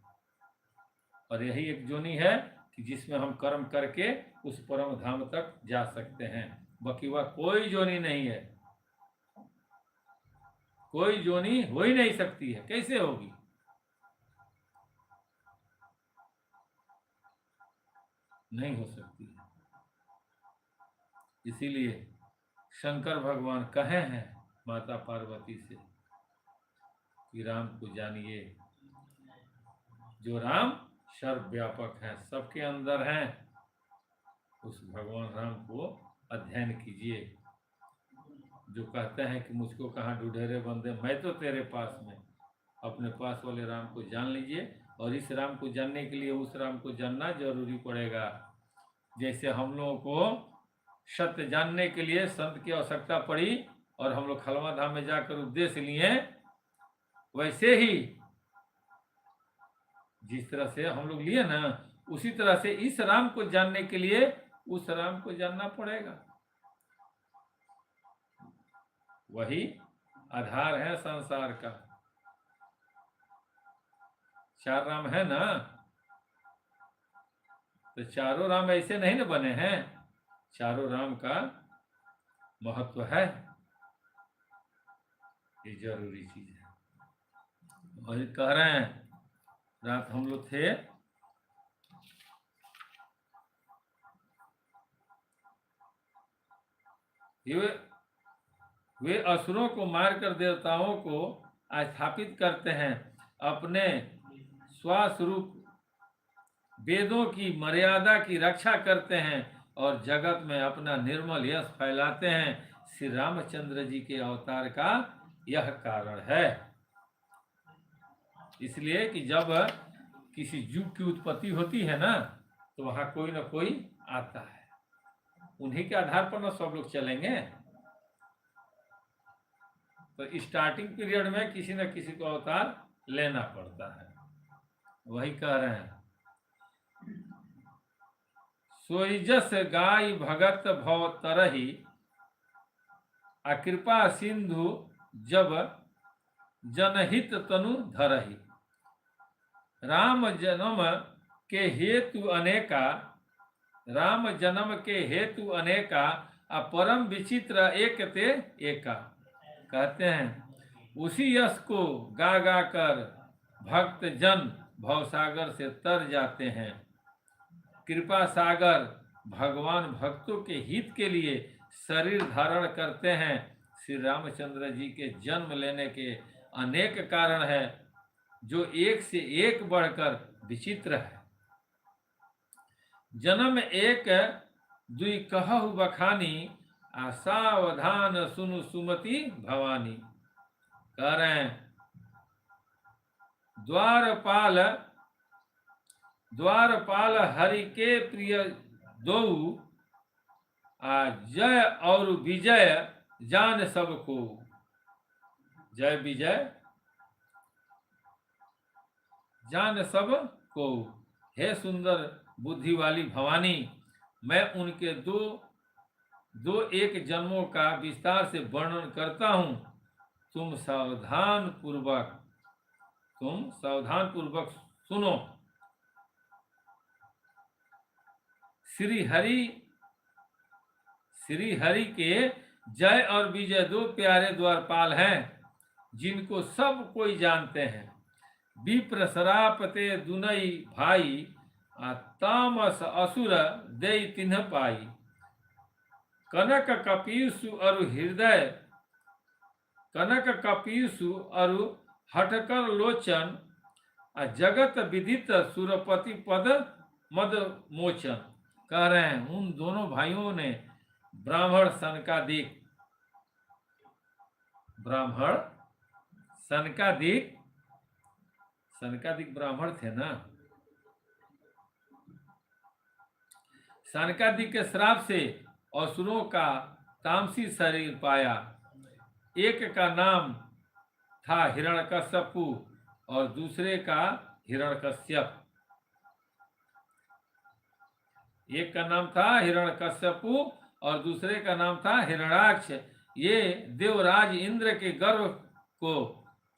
और यही एक जोनि है कि जिसमें हम कर्म करके उस परम धाम तक जा सकते हैं। बाकी वह कोई जोनि नहीं है, कोई जोनि हो ही नहीं सकती है। कैसे होगी? नहीं हो सकती है। इसीलिए शंकर भगवान कहे हैं माता पार्वती से कि राम को जानिए, जो राम सर्वव्यापक है, सबके अंदर हैं। उस भगवान राम को अध्ययन कीजिए। जो कहते हैं कि मुझको कहाँ ढूंढे रे बंदे, मैं तो तेरे पास में। अपने पास वाले राम को जान लीजिए, और इस राम को जानने के लिए उस राम को जानना जरूरी पड़ेगा। जैसे हम लोगों को सत्य जानने के लिए संत की आवश्यकता पड़ी और हम लोग खलवा धाम में जाकर उपदेश लिए, वैसे ही जिस तरह से हम लोग लिए ना, उसी तरह से इस राम को जानने के लिए उस राम को जानना पड़ेगा। वही आधार है संसार का। 4 राम है ना, तो चारों राम ऐसे नहीं ना बने हैं। चारों राम का महत्व है, ये जरूरी चीज है। वही कह रहे हैं, रात हम लोग थे, वे असुरों को मारकर देवताओं को स्थापित करते हैं, अपने स्वस्वरूप वेदों की मर्यादा की रक्षा करते हैं और जगत में अपना निर्मल यश फैलाते हैं। श्री रामचंद्र जी के अवतार का यह कारण है। इसलिए कि जब किसी युग की उत्पत्ति होती है ना, तो वहां कोई ना कोई आता है, उन्हीं के आधार पर ना सब लोग चलेंगे। तो स्टार्टिंग पीरियड में किसी न किसी को अवतार लेना पड़ता है। वही कह रहे हैं, सोईजस गाय भगत भव तरही, अकृपा सिंधु जब जनहित तनु धरही। राम जन्म के हेतु अनेका, राम जन्म के हेतु अनेका, अपरम विचित्र एक ते एका। कहते हैं उसी यश को गा गा कर भक्त जन भवसागर से तर जाते हैं। कृपा सागर भगवान भक्तों के हित के लिए शरीर धारण करते हैं। श्री रामचंद्र जी के जन्म लेने के अनेक कारण है, जो एक से एक बढ़कर विचित्र है। जन्म एक दुई कहु बखानी, सावधान सुनु सुमति भवानी। कह रहे हैं द्वारपाल द्वारपाल हरि के प्रिय दो, जय और विजय जान सबको। जय विजय जान सब को। हे सुंदर बुद्धि वाली भवानी, मैं उनके दो एक जन्मों का विस्तार से वर्णन करता हूं। तुम सावधान पूर्वक सुनो। श्री हरि के जय और विजय दो प्यारे द्वारपाल हैं, जिनको सब कोई जानते हैं। विप्र शरापते दुनई भाई, तामस असुर दे तिन्ह पाई। कनक कपीसु अरु हटकर लोचन, जगत विदित सुरपति पद मद मोचन। कह रहे हैं उन दोनों भाइयों ने ब्राह्मण सनकादिक ब्राह्मण थे ना, सनकादिक के श्राप से असुरों का तामसी शरीर पाया। एक का नाम था हिरण्यकश्यपु और दूसरे का हिरण्यकश्यप। एक का नाम था हिरण्यकश्यपु और दूसरे का नाम था हिरण्याक्ष। ये देवराज इंद्र के गर्व को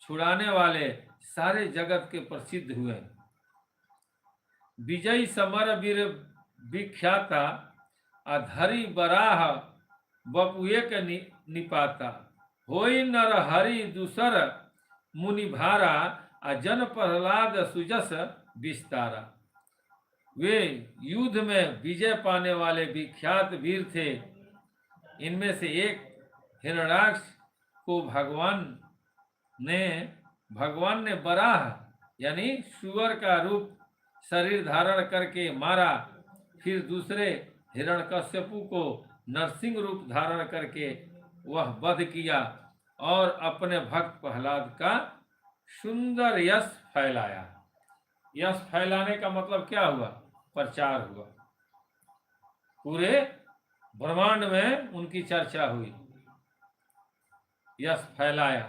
छुड़ाने वाले सारे जगत के प्रसिद्ध हुए। विजयी समर वीर विख्याता, अधरी बराह बपुएक निपाता। होई नर हरि दूसर मुनि भारा, जन प्रहलाद सुजस विस्तारा। वे युद्ध में विजय पाने वाले विख्यात वीर थे। इनमें से एक हिरण्याक्ष को भगवान ने बराह यानी सुअर का रूप शरीर धारण करके मारा। फिर दूसरे हिरण्यकश्यपु को नरसिंह रूप धारण करके वह वध किया और अपने भक्त प्रहलाद का सुंदर यश फैलाया। यश फैलाने का मतलब क्या हुआ? प्रचार हुआ, पूरे ब्रह्मांड में उनकी चर्चा हुई, यश फैलाया।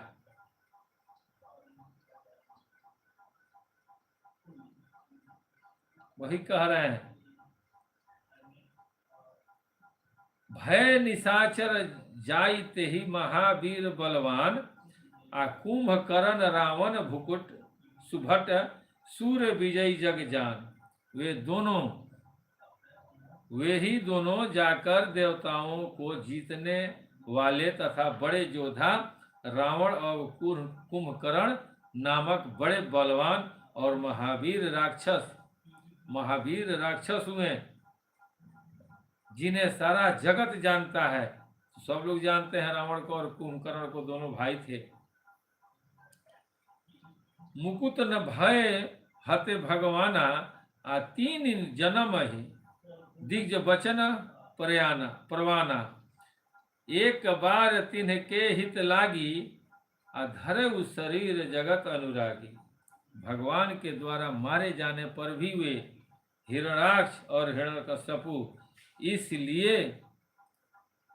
वही कह रहे हैं, भय निशाचर जाइते ही महावीर बलवान, कुंभकर्ण रावण भुकुट सुभट सूर्य विजयी जग जान। वे ही दोनों जाकर देवताओं को जीतने वाले तथा बड़े योद्धा रावण और कुंभकर्ण नामक बड़े बलवान और महावीर राक्षस हुए, जिन्हें सारा जगत जानता है। सब लोग जानते हैं रावण को और कुंभकर्ण को, दोनों भाई थे। मुकुट न भय हते भगवाना, तीन जन्म ही दिग्ज बचन परवाना। एक बार तिन्ह के हित लागी, धरे उस शरीर जगत अनुरागी। भगवान के द्वारा मारे जाने पर भी वे हिरण्याक्ष और हिरण्यकश्यपु इसलिए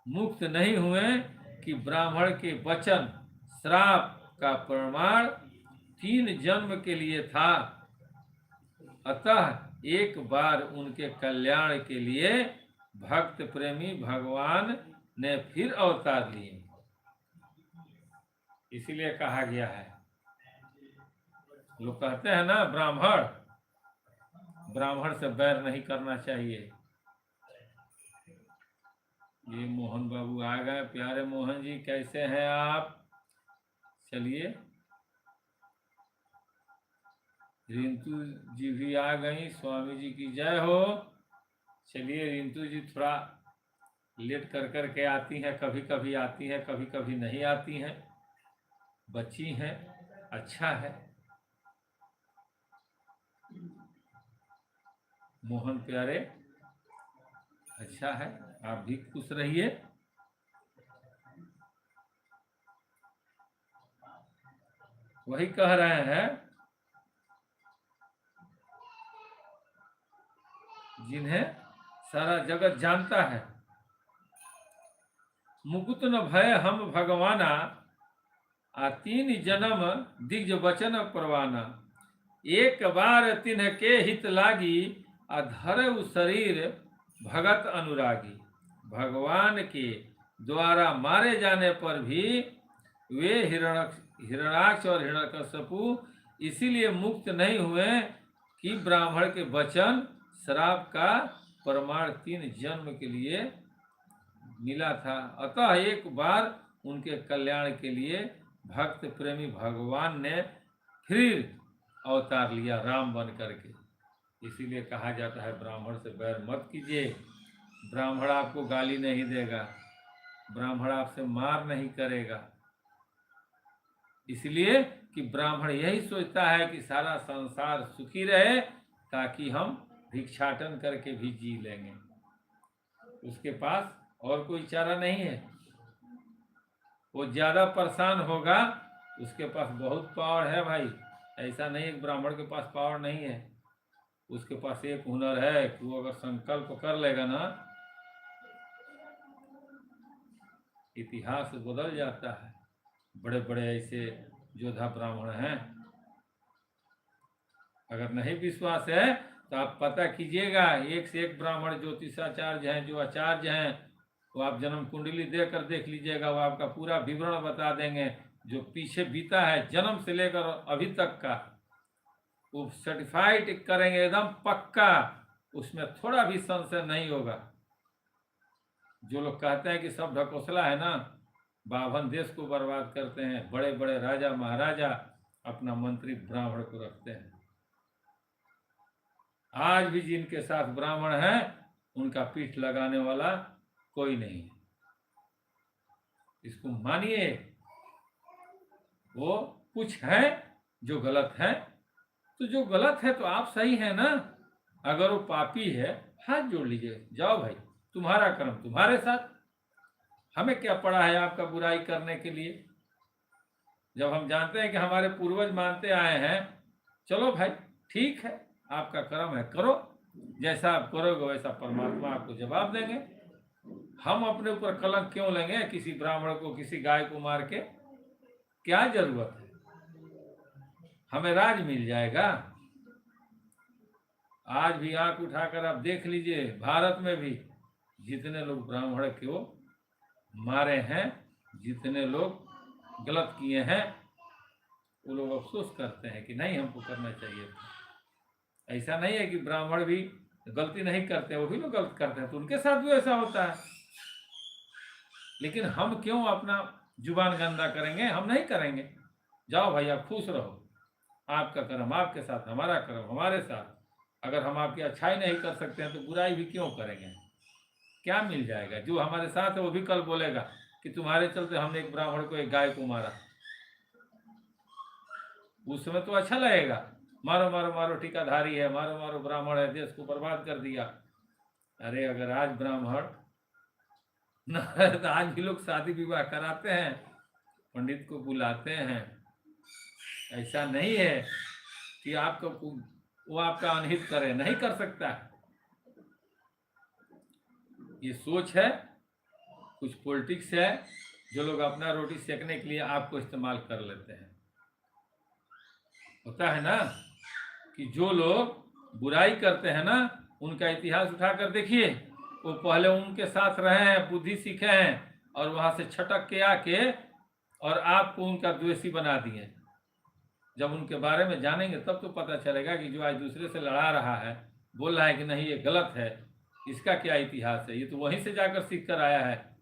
मुक्त नहीं हुए कि ब्राह्मण के वचन श्राप का प्रमाण 3 जन्म के लिए था। अतः एक बार उनके कल्याण के लिए भक्त प्रेमी भगवान ने फिर अवतार लिए। इसीलिए कहा गया है, लोग कहते हैं ना ब्राह्मण से बैर नहीं करना चाहिए। ये मोहन बाबू आ गए। प्यारे मोहन जी, कैसे हैं आप? चलिए, रिंतु जी भी आ गई। स्वामी जी की जय हो। चलिए, रिंतु जी थोड़ा लेट कर के आती हैं, कभी कभी आती हैं, कभी कभी नहीं आती हैं। बच्ची हैं, अच्छा है। मोहन प्यारे, अच्छा है, आप भी खुश रहिए। वही कह रहे हैं, जिन्हें सारा जगत जानता है। मुकुत न भय हम भगवाना, आ तीन जन्म दिग्ज वचन परवाना। एक बार तिन्ह के हित लागी, आ धरऊ शरीर भगत अनुरागी। भगवान के द्वारा मारे जाने पर भी वे हिरणाक्ष और हिरण्यकश्यपु इसीलिए मुक्त नहीं हुए कि ब्राह्मण के वचन श्राप का प्रमाण 3 जन्म के लिए मिला था। अतः एक बार उनके कल्याण के लिए भक्त प्रेमी भगवान ने फिर अवतार लिया राम बन करके। इसीलिए कहा जाता है ब्राह्मण से बैर मत कीजिए। ब्राह्मण आपको गाली नहीं देगा, ब्राह्मण आपसे मार नहीं करेगा। इसलिए कि ब्राह्मण यही सोचता है कि सारा संसार सुखी रहे ताकि हम भिक्षाटन करके भी जी लेंगे। उसके पास और कोई चारा नहीं है। वो ज्यादा परेशान होगा, उसके पास बहुत पावर है भाई। ऐसा नहीं है ब्राह्मण के पास पावर नहीं है। उसके पास एक हुनर है कि वो अगर संकल्प कर लेगा ना, इतिहास बदल जाता है। बड़े बड़े ऐसे योद्धा ब्राह्मण हैं। अगर नहीं विश्वास है तो आप पता कीजिएगा, एक से एक ब्राह्मण ज्योतिषाचार्य हैं, जो आचार्य हैं, वो आप जन्म कुंडली देकर देख लीजिएगा। वो आपका पूरा विवरण बता देंगे, जो पीछे बीता है जन्म से लेकर अभी तक का, वो सर्टिफाइड करेंगे एकदम पक्का। उसमें थोड़ा भी संशय नहीं होगा। जो लोग कहते हैं कि सब ढकोसला है ना, बावन देश को बर्बाद करते हैं, बड़े बड़े राजा महाराजा अपना मंत्री ब्राह्मण को रखते हैं। आज भी जिनके साथ ब्राह्मण हैं उनका पीठ लगाने वाला कोई नहीं है। इसको मानिए। वो कुछ है जो गलत है, तो जो गलत है तो आप सही है ना। अगर वो पापी है, हाथ जोड़ लीजिए, जाओ भाई, तुम्हारा कर्म तुम्हारे साथ, हमें क्या पड़ा है आपका बुराई करने के लिए। जब हम जानते हैं कि हमारे पूर्वज मानते आए हैं, चलो भाई ठीक है, आपका कर्म है, करो। जैसा आप करोगे वैसा परमात्मा आपको जवाब देंगे। हम अपने ऊपर कलंक क्यों लेंगे किसी ब्राह्मण को, किसी गाय को मार के? क्या जरूरत है? हमें राज मिल जाएगा। आज भी आंख उठाकर आप देख लीजिए, भारत में भी जितने लोग ब्राह्मण को मारे हैं, जितने लोग गलत किए हैं, वो लोग अफसोस करते हैं कि नहीं हमको करना चाहिए। ऐसा नहीं है कि ब्राह्मण भी गलती नहीं करते, वो भी लोग गलत करते हैं, तो उनके साथ भी ऐसा होता है। लेकिन हम क्यों अपना जुबान गंदा करेंगे? हम नहीं करेंगे। जाओ भाई, आप खुश रहो, आपका कर्म आपके साथ, हमारा कर्म हमारे साथ। अगर हम आपकी अच्छाई नहीं कर सकते हैं तो बुराई भी क्यों करेंगे? क्या मिल जाएगा? जो हमारे साथ है वो भी कल बोलेगा कि तुम्हारे चलते हमने एक ब्राह्मण को, एक गाय को मारा। उस समय तो अच्छा लगेगा, मारो मारो मारो, टीकाधारी है, मारो मारो ब्राह्मण है, देश को बर्बाद कर दिया। अरे अगर आज ब्राह्मण न तो आज भी लोग शादी विवाह कराते हैं, पंडित को बुलाते हैं। ऐसा नहीं है कि आपको वो आपका अनहित करे, नहीं कर सकता। ये सोच है, कुछ पॉलिटिक्स है, जो लोग अपना रोटी सेकने के लिए आपको इस्तेमाल कर लेते हैं। होता है ना कि जो लोग बुराई करते हैं ना, उनका इतिहास उठाकर देखिए। वो पहले उनके साथ रहे हैं, बुद्धि सीखे हैं, और वहां से छटक के आके और आपको उनका द्वेषी बना दिए। जब उनके बारे में जानेंगे तब तो पता चलेगा कि जो आज दूसरे से लड़ा रहा है, बोल रहा है कि नहीं ये गलत है, इसका क्या इतिहास है, ये तो वहीं से जाकर सीख कर आया है।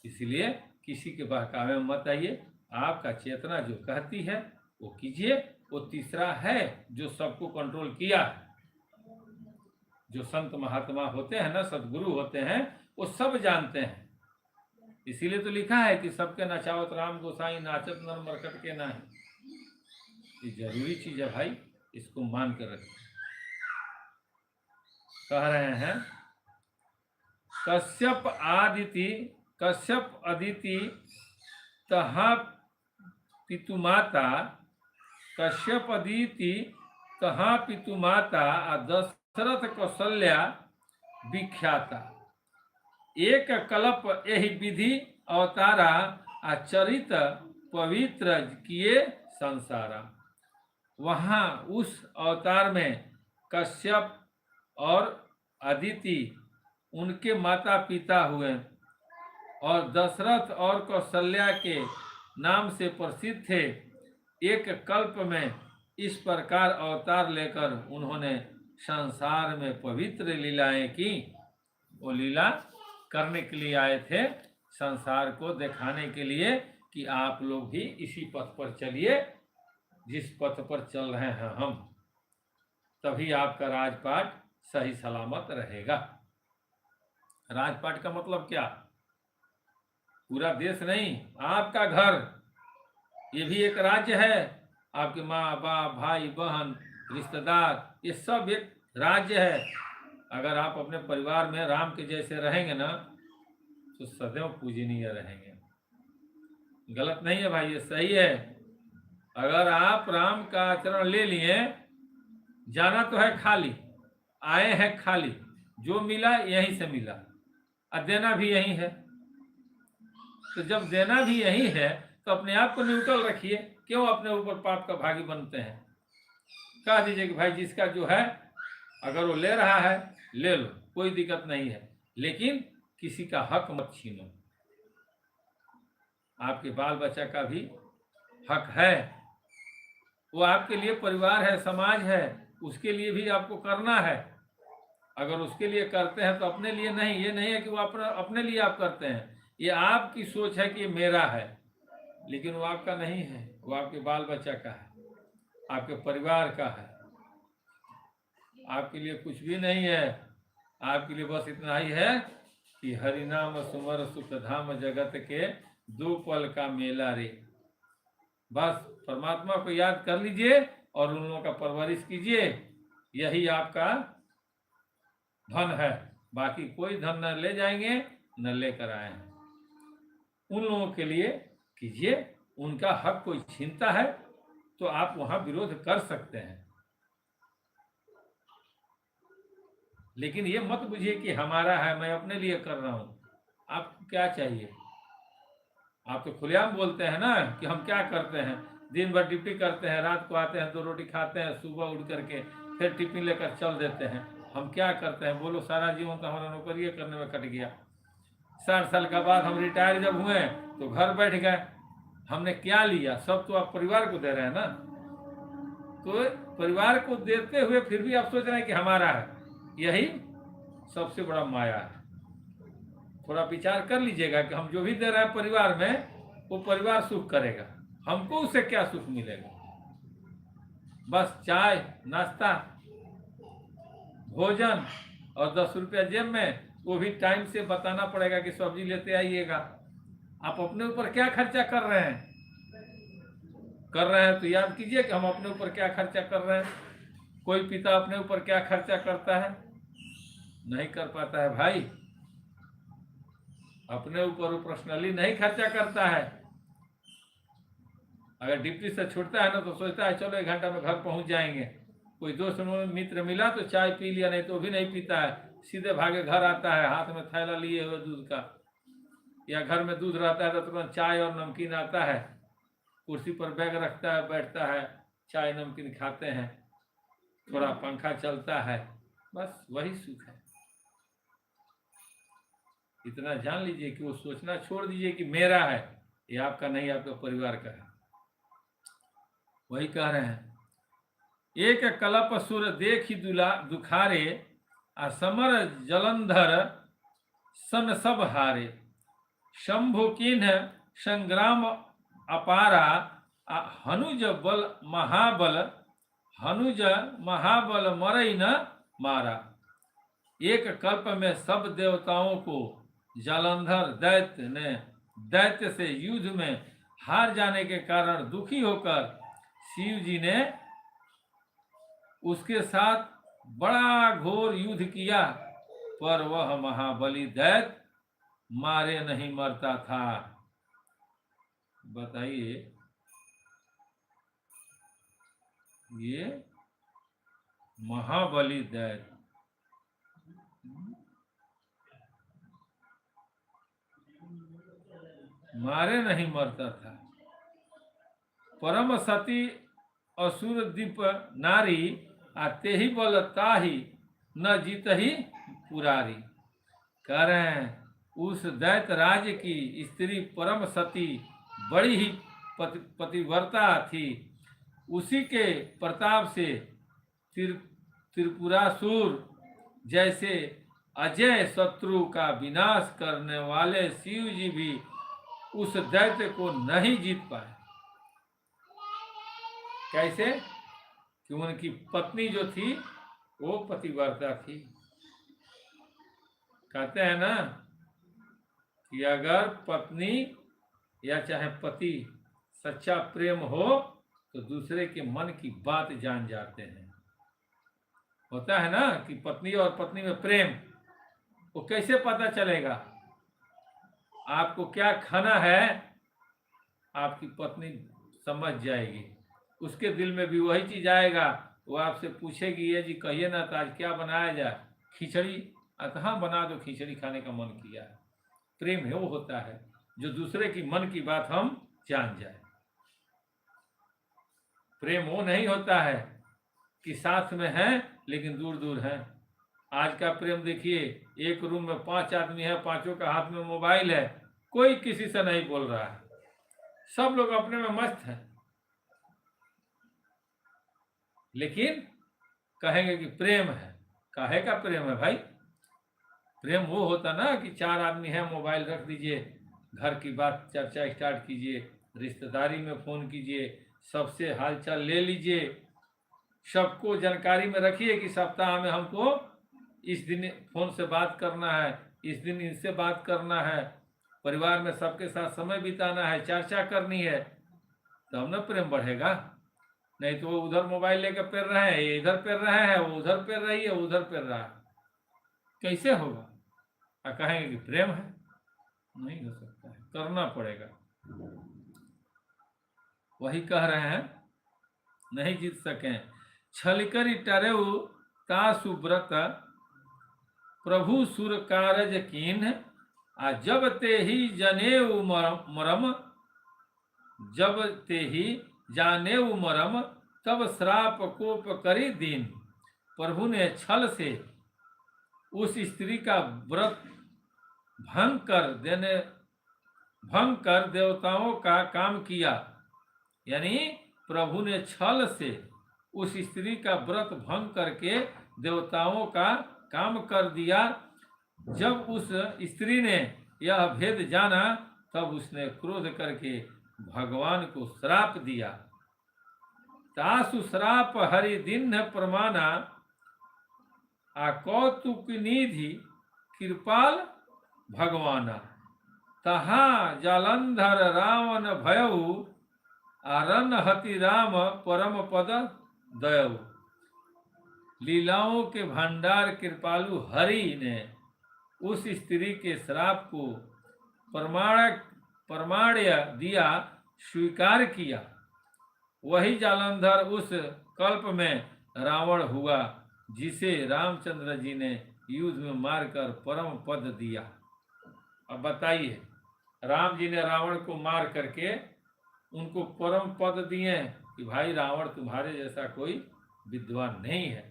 इसलिए किसी के बहकावे में मत आइए। आपका चेतना जो कहती है वो कीजिए। वो तीसरा है जो सबको कंट्रोल किया है। जो संत महात्मा होते हैं ना, सदगुरु होते हैं, वो सब जानते हैं। इसीलिए तो लिखा है कि सबके नचावत राम गोसाई, नाचत नर मरकट के नाही। ये जरूरी चीज है भाई, इसको मान कर रखें। कह रहे हैं कश्यप अदिति तहा पितुमाता, कश्यप अदिति तहा पितुमाता, 10 दशरथ कौशल्या विख्याता, एक कल्प यही विधि अवतारा, आचरित पवित्र किए संसारा। वहाँ उस अवतार में कश्यप और अदिति उनके माता पिता हुए और दशरथ और कौशल्या के नाम से प्रसिद्ध थे। एक कल्प में इस प्रकार अवतार लेकर उन्होंने संसार में पवित्र लीलाएं की। वो लीला करने के लिए आए थे, संसार को दिखाने के लिए कि आप लोग भी इसी पथ पर चलिए जिस पथ पर चल रहे हैं हम, तभी आपका राजपाट सही सलामत रहेगा। राजपाट का मतलब क्या? पूरा देश नहीं, आपका घर, ये भी एक राज्य है। आपके माँ बाप भाई बहन रिश्तेदार, ये सब एक राज्य है। अगर आप अपने परिवार में राम के जैसे रहेंगे ना तो सदैव पूजनीय रहेंगे। गलत नहीं है भाई, ये सही है। अगर आप राम का आचरण ले लिए, जाना तो है खाली, आए हैं खाली, जो मिला यहीं से मिला और देना भी यही है। तो जब देना भी यही है तो अपने आप को न्यूट्रल रखिए, क्यों अपने ऊपर पाप का भागी बनते हैं? कह दीजिए कि भाई जिसका जो है अगर वो ले रहा है ले लो, कोई दिक्कत नहीं है, लेकिन किसी का हक मत छीनो। आपके बाल बच्चा का भी हक है, वो आपके लिए परिवार है, समाज है, उसके लिए भी आपको करना है। अगर उसके लिए करते हैं तो अपने लिए नहीं। ये नहीं है कि वो अपने लिए आप करते हैं, ये आपकी सोच है कि ये मेरा है, लेकिन वो आपका नहीं है, वो आपके बाल बच्चा का है, आपके परिवार का है। आपके लिए कुछ भी नहीं है, आपके लिए बस इतना ही है कि हरिनाम सुमर सुख धाम जगत के दो पल का मेला रे। बस परमात्मा को याद कर लीजिए और उन लोगों का परवरिश कीजिए, यही आपका धन है। बाकी कोई धन न ले जाएंगे न लेकर आए हैं। उन लोगों के लिए कीजिए, उनका हक कोई छीनता है तो आप वहां विरोध कर सकते हैं, लेकिन ये मत बुझिए कि हमारा है, मैं अपने लिए कर रहा हूं। आपको क्या चाहिए? आप तो खुलेआम बोलते हैं ना कि हम क्या करते हैं, दिन भर ड्यूटी करते हैं, रात को आते हैं, 2 रोटी खाते हैं, सुबह उठ करके फिर टिफिन लेकर चल देते हैं। हम क्या करते हैं बोलो? सारा जीवन तो हमारा नौकरी करने में कट गया। 60 साल के बाद हम रिटायर जब हुए तो घर बैठ गए। हमने क्या लिया? सब तो आप परिवार को दे रहे हैं ना। तो परिवार को देते हुए फिर भी आप सोच रहे हैं कि हमारा है, यही सबसे बड़ा माया है। थोड़ा विचार कर लीजिएगा कि हम जो भी दे रहे हैं परिवार में, वो परिवार सुख करेगा, हमको उससे क्या सुख मिलेगा? बस चाय नाश्ता भोजन और 10 रुपया जेब में, वो भी टाइम से बताना पड़ेगा कि सब्जी लेते आइएगा। आप अपने ऊपर क्या खर्चा कर रहे हैं? तो याद कीजिए कि हम अपने ऊपर क्या खर्चा कर रहे हैं। कोई पिता अपने ऊपर क्या खर्चा करता है? नहीं कर पाता है भाई। अपने ऊपर वो पर्सनली नहीं खर्चा करता है। अगर ड्यूटी से छूटता है ना तो सोचता है चलो 1 घंटा में घर पहुंच जाएंगे। कोई दोस्त मित्र मिला तो चाय पी लिया, नहीं तो भी नहीं पीता है, सीधे भागे घर आता है हाथ में थैला लिए हुए दूध का, या घर में दूध रहता है तो तुरंत चाय और नमकीन आता है, कुर्सी पर बैग रखता है, बैठता है, चाय नमकीन खाते हैं, थोड़ा पंखा चलता है, बस वही सुख है। इतना जान लीजिए कि वो सोचना छोड़ दीजिए कि मेरा है, ये आपका नहीं, आपका परिवार का है। वही कह रहे हैं, एक कलप सुर देखी दुखारे, असमर जलंधर सन सब हारे, शंभु किन्ह संग्राम अपारा, हनुज बल महाबल, हनुज महाबल मरई न मारा। एक कल्प में सब देवताओं को जालंधर दैत्य से युद्ध में हार जाने के कारण दुखी होकर शिव जी ने उसके साथ बड़ा घोर युद्ध किया, पर वह महाबली दैत्य मारे नहीं मरता था। बताइए, ये महाबली दैत्य मारे नहीं मरता था। परम सती असुर दीप नारी, आते ही बल ताही, न जीत ही पुरारी। कह रहे हैं उस दैत राज्य की स्त्री परम सती बड़ी ही पतिव्रता थी। उसी के प्रताप से त्रिपुरासुर जैसे अजय शत्रु का विनाश करने वाले शिव जी भी उस दैत्य को नहीं जीत पाए। कैसे? कि उनकी पत्नी जो थी वो पतिव्रता थी। कहते हैं ना कि अगर पत्नी या चाहे पति सच्चा प्रेम हो तो दूसरे के मन की बात जान जाते हैं। होता है ना कि पत्नी और पत्नी में प्रेम, वो कैसे पता चलेगा? आपको क्या खाना है आपकी पत्नी समझ जाएगी, उसके दिल में भी वही चीज आएगा। वो आपसे पूछेगी ये जी कहिए ना तो आज क्या बनाया जाए? खिचड़ी। हाँ बना दो, खिचड़ी खाने का मन किया है। प्रेम है वो होता है जो दूसरे की मन की बात हम जान जाए। प्रेम वो नहीं होता है कि साथ में हैं लेकिन दूर दूर हैं। आज का प्रेम देखिए, एक रूम में 5 आदमी है, पांचों का हाथ में मोबाइल है, कोई किसी से नहीं बोल रहा है, सब लोग अपने में मस्त हैं। लेकिन कहेंगे कि प्रेम है। काहे का प्रेम है भाई? प्रेम वो होता ना कि 4 आदमी है, मोबाइल रख दीजिए, घर की बात चर्चा स्टार्ट कीजिए, रिश्तेदारी में फोन कीजिए, सबसे हालचाल ले लीजिए, सबको जानकारी में रखिए कि सप्ताह में हमको इस दिन फोन से बात करना है, इस दिन इनसे बात करना है, परिवार में सबके साथ समय बिताना है, चर्चा करनी है, तब ना प्रेम बढ़ेगा। नहीं तो वो उधर मोबाइल लेकर पेर रहे हैं, ये इधर पेर रहे हैं, वो उधर पेर रही है, वो उधर पेर रहा है, कैसे होगा? और कहेंगे कि प्रेम है? नहीं हो सकता है, करना पड़ेगा। वही कह रहे हैं नहीं जीत सके। छलकरी टरेऊ तासु व्रत, प्रभु सुर कारज कीन, आ जब ते ही जनेऊ मरम, जब ते ही जानेऊ मरम, तब श्राप कोप करी दीन। प्रभु ने छल से उस स्त्री का व्रत भंग कर देवताओं का काम किया। यानी प्रभु ने छल से उस स्त्री का व्रत भंग करके देवताओं का काम कर दिया। जब उस स्त्री ने यह भेद जाना तब उसने क्रोध करके भगवान को श्राप दिया। तासु श्राप हरि दिन प्रमाना, आ कौतुक निधि कृपाल भगवाना। तहा जालंधर रावण भयऊ, आरन हति राम परम पद दयऊ। लीलाओं के भंडार कृपालु हरि ने उस स्त्री के श्राप को प्रमाण्य दिया, स्वीकार किया। वही जालंधर उस कल्प में रावण हुआ जिसे रामचंद्र जी ने युद्ध में मारकर परम पद दिया। अब बताइए, राम जी ने रावण को मार करके उनको परम पद दिए कि भाई रावण तुम्हारे जैसा कोई विद्वान नहीं है।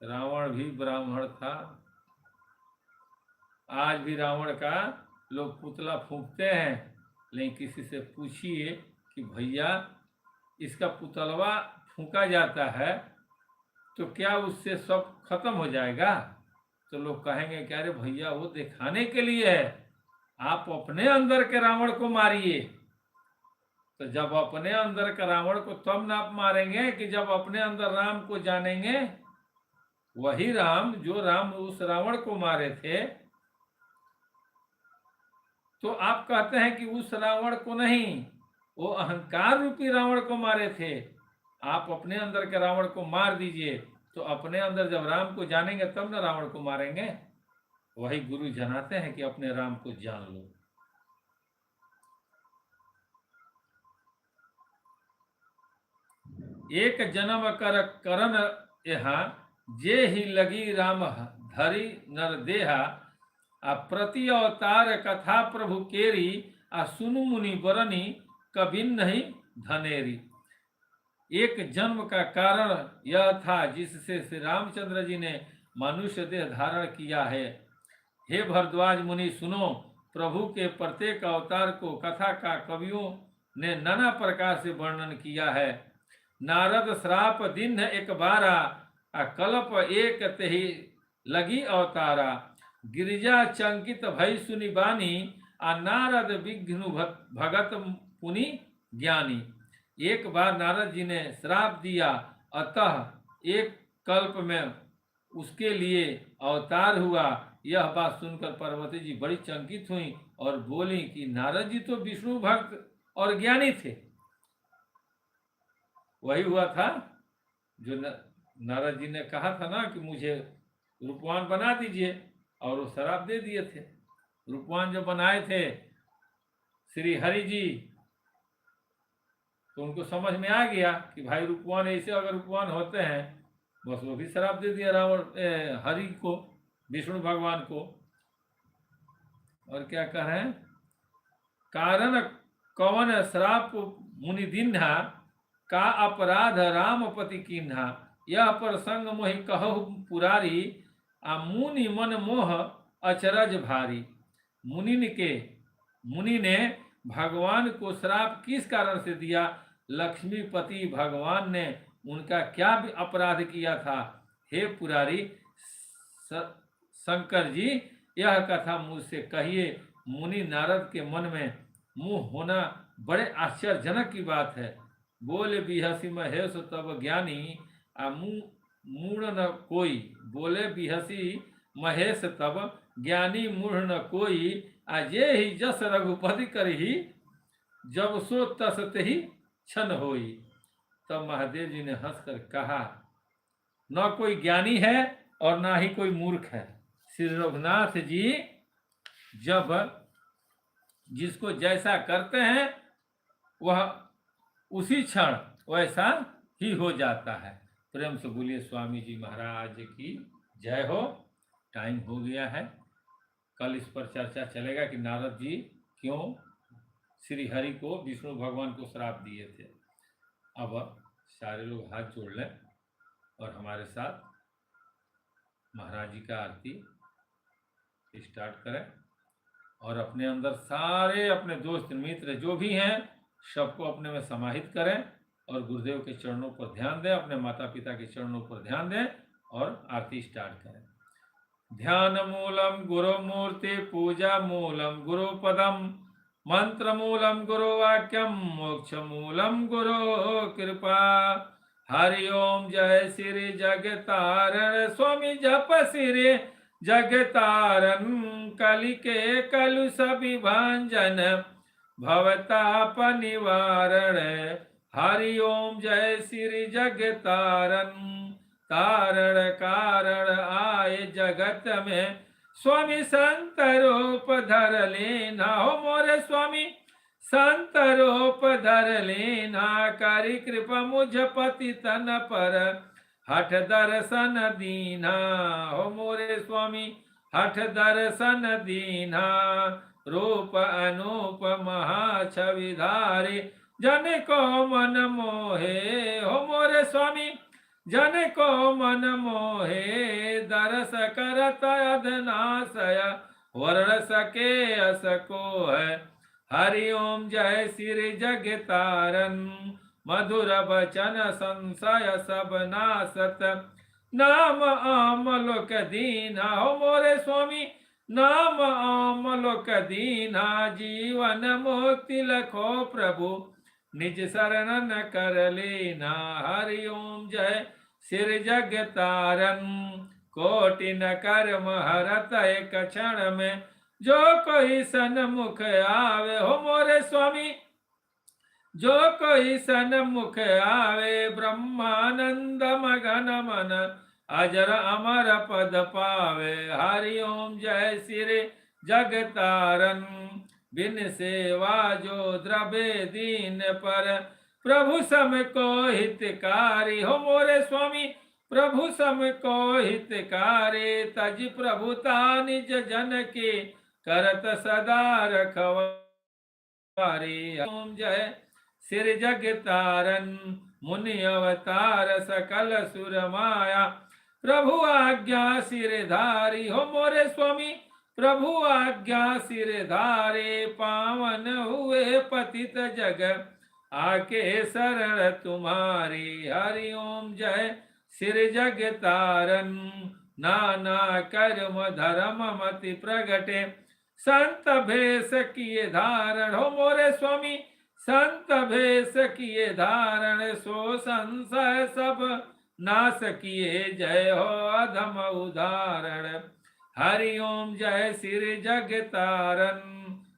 रावण भी ब्राह्मण था। आज भी रावण का लोग पुतला फूंकते हैं, लेकिन किसी से पूछिए कि भैया इसका पुतलवा फूंका जाता है तो क्या उससे सब खत्म हो जाएगा? तो लोग कहेंगे कि अरे भैया वो दिखाने के लिए है, आप अपने अंदर के रावण को मारिए। तो जब अपने अंदर के रावण को तब ना आप मारेंगे कि जब अपने अंदर राम को जानेंगे। वही राम जो राम उस रावण को मारे थे, तो आप कहते हैं कि उस रावण को नहीं, वो अहंकार रूपी रावण को मारे थे। आप अपने अंदर के रावण को मार दीजिए, तो अपने अंदर जब राम को जानेंगे तब ना रावण को मारेंगे। वही गुरु जनाते हैं कि अपने राम को जान लो। एक जन्म कर करन यहाँ, जे ही लगी राम धरी नर देहा आ प्रति अवतार कथा प्रभु केरी आ सुनु मुनि बरनी कभी नहीं धनेरी। एक जन्म का कारण यह था जिससे श्री रामचंद्र जी ने मनुष्य देह धारण किया है। हे भरद्वाज मुनि सुनो, प्रभु के प्रत्येक अवतार को कथा का कवियों ने नाना प्रकार से वर्णन किया है। नारद श्राप दिन एक बारा आ कल्प एक तेहि लगी अवतारा। गिरिजा चंकित भई सुनि बानी आ नारद विघ्नु भगत पुनि ज्ञानी। एक बार नारद जी ने श्राप दिया, अतः एक कल्प में उसके लिए अवतार हुआ। यह बात सुनकर पार्वती जी बड़ी चंकित हुई और बोली कि नारद जी तो विष्णु भक्त और ज्ञानी थे। वही हुआ था जो नारद जी ने कहा था ना कि मुझे रूपवान बना दीजिए, और वो शराब दे दिए थे। रूपवान जो बनाए थे श्री हरि जी, तो उनको समझ में आ गया कि भाई रूपवान ऐसे अगर रूपवान होते हैं, बस वो भी शराब दे दिया रावण हरि को, विष्णु भगवान को। और क्या कह रहे हैं, कारण कवन श्राप मुनि दीन्हा का अपराध रामपति कीन्हा। यह प्रसंग मोहि कहु पुरारी आ मुनि मन मोह अचरज भारी। मुनि ने भगवान को श्राप किस कारण से दिया, लक्ष्मीपति भगवान ने उनका क्या अपराध किया था। हे पुरारी शंकर जी, यह कथा मुझसे कहिए। मुनि नारद के मन में मुंह होना बड़े आश्चर्यजनक की बात है। बोले बिहसी महेश तब ज्ञानी आ मूढ़ न कोई। बोले बिहसी महेश तब ज्ञानी मूढ़ न कोई। आ जे ही जस रघुपति करही जब सो तस ही क्षण होई। तब महादेव जी ने हंसकर कहा, न कोई ज्ञानी है और ना ही कोई मूर्ख है। श्री रघुनाथ जी जब जिसको जैसा करते हैं वह उसी क्षण वैसा ही हो जाता है। प्रेम से बोलिए स्वामी जी महाराज की जय हो। टाइम हो गया है, कल इस पर चर्चा चलेगा कि नारद जी क्यों श्री हरि को विष्णु भगवान को श्राप दिए थे। अब सारे लोग हाथ जोड़ लें और हमारे साथ महाराज जी का आरती स्टार्ट करें, और अपने अंदर सारे अपने दोस्त मित्र जो भी हैं सबको अपने में समाहित करें, और गुरुदेव के चरणों पर ध्यान दें, अपने माता पिता के चरणों पर ध्यान दें और आरती स्टार्ट करें। ध्यान मूलम गुरु मूर्ति पूजा मूलम गुरु पदम मंत्र मूलम गुरु वाक्यम मोक्ष मूलम गुरु कृपा। हरि ओम जय श्री जगतारण स्वामी जप श्री जगतारण। कलिके कलुष विभंजन भवताप निवारण। हरि ओम जय श्री जगतारण। तारण कारण आए जगत में स्वामी संत रूप धर लेना। हो मोरे स्वामी संत रूप धर लेना। करी कृपा मुझ पति तन पर हठ दर्शन दीना। हो मोरे स्वामी हठ दर्शन दीना। रूप अनूप महा छविधारी जन को मन मोहे। हो मोरे स्वामी जन को मन मोहे। दरस करत अधनाशय वर्ण सके असको है। हरि ओम जय श्री जगतारण। मधुर बचन संशय सब नासत नाम आमलोक दीना। हो मोरे स्वामी नाम आमलोक दीना। जीवन मुक्ति लखो प्रभु निज शरणन कर लेना। हरि ओम जय श्री जगतारण। कोटि न कर्म हरत एक क्षण में जो कोई सन्मुख आवे। हो मोरे स्वामी जो कोई सन्मुख आवे। ब्रह्मानंद मगन मन अजर अमर पद पावे। हरि ओम जय श्री जगतारण। बिन सेवा जो द्रव्य दीन पर प्रभु सम को हितकारी। हो मोरे स्वामी प्रभु सम को हितकारे, तज प्रभुता निज जन के, करत सदा रखवारे। ओम जय सिर जग तारन, मुनि अवतार सकल सुर माया, प्रभु आज्ञा सिरधारी। हो मोरे स्वामी प्रभु आज्ञा सिरधारे, पावन हुए पतित जग आके शरण तुम्हारी। हरि ओम जय सिर जग तारन, नाना कर्म धर्म मति प्रगटे, संत भेष किए धारण। हो मोरे स्वामी संत भेष किए धारण, सो संशय सब नाश किए, जय हो अधम उदाहरण। हरि ओम जय सिर जग तारन,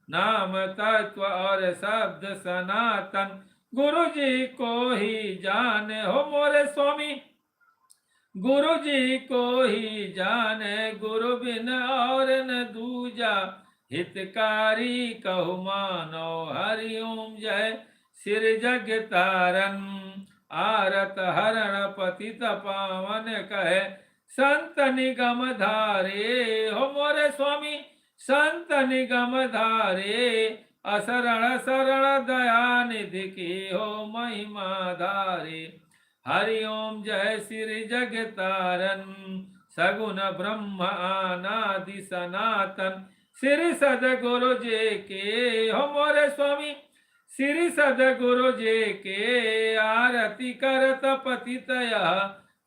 नाम तत्व और शब्द सनातन, गुरु जी को ही जाने। हो मोरे स्वामी गुरु जी को ही जाने, गुरु बिन और न दूजा, हितकारी कहु मानो। हरि ओम जय सिर जग तारन, आरत हरण पतित पावन कहे, संत निगम धारे। हो मोरे स्वामी संत निगम धारे, असरण शरण दया निधि की हो महिमा धारे। हरि ओम जय श्री जग तारन, सगुन ब्रह्म आनादि सनातन, श्री सदगुरु जी के। हो मोरे स्वामी श्री सदगुरु जी के, आरती करत पतित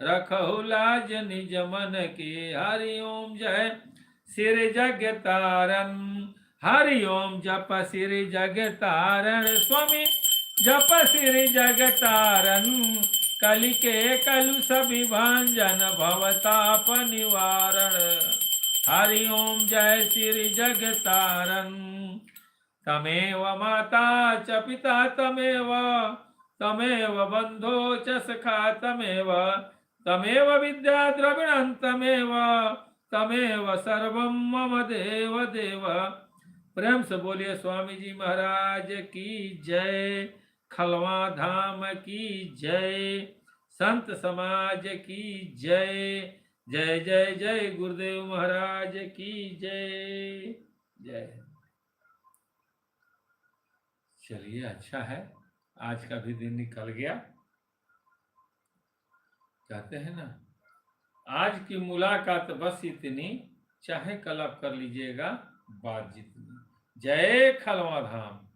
रखहु लाज निज मन के। हरि ओम जय श्री जग तारन, हरि ओम जप श्री जग तारण। स्वामी जप श्री जग तारन, कलि के कलु सभी भांजन, भवताप निवारण। हरि ओम जय श्री जग तारन, तमेव माता च पिता तमेव, तमेव बंधो च सखा तमेव, तमेव विद्या द्रविणं तमेव, तमेव सर्वं मम देव देव। प्रेम से बोलिए स्वामी जी महाराज की जय, खलवा धाम की जय, संत समाज की जय। जय जय जय गुरुदेव महाराज की जय जय। चलिए अच्छा है, आज का भी दिन निकल गया। कहते हैं ना, आज की मुलाकात बस इतनी, चाहे कल आप कर लीजिएगा बात जितनी। जय खलवा धाम।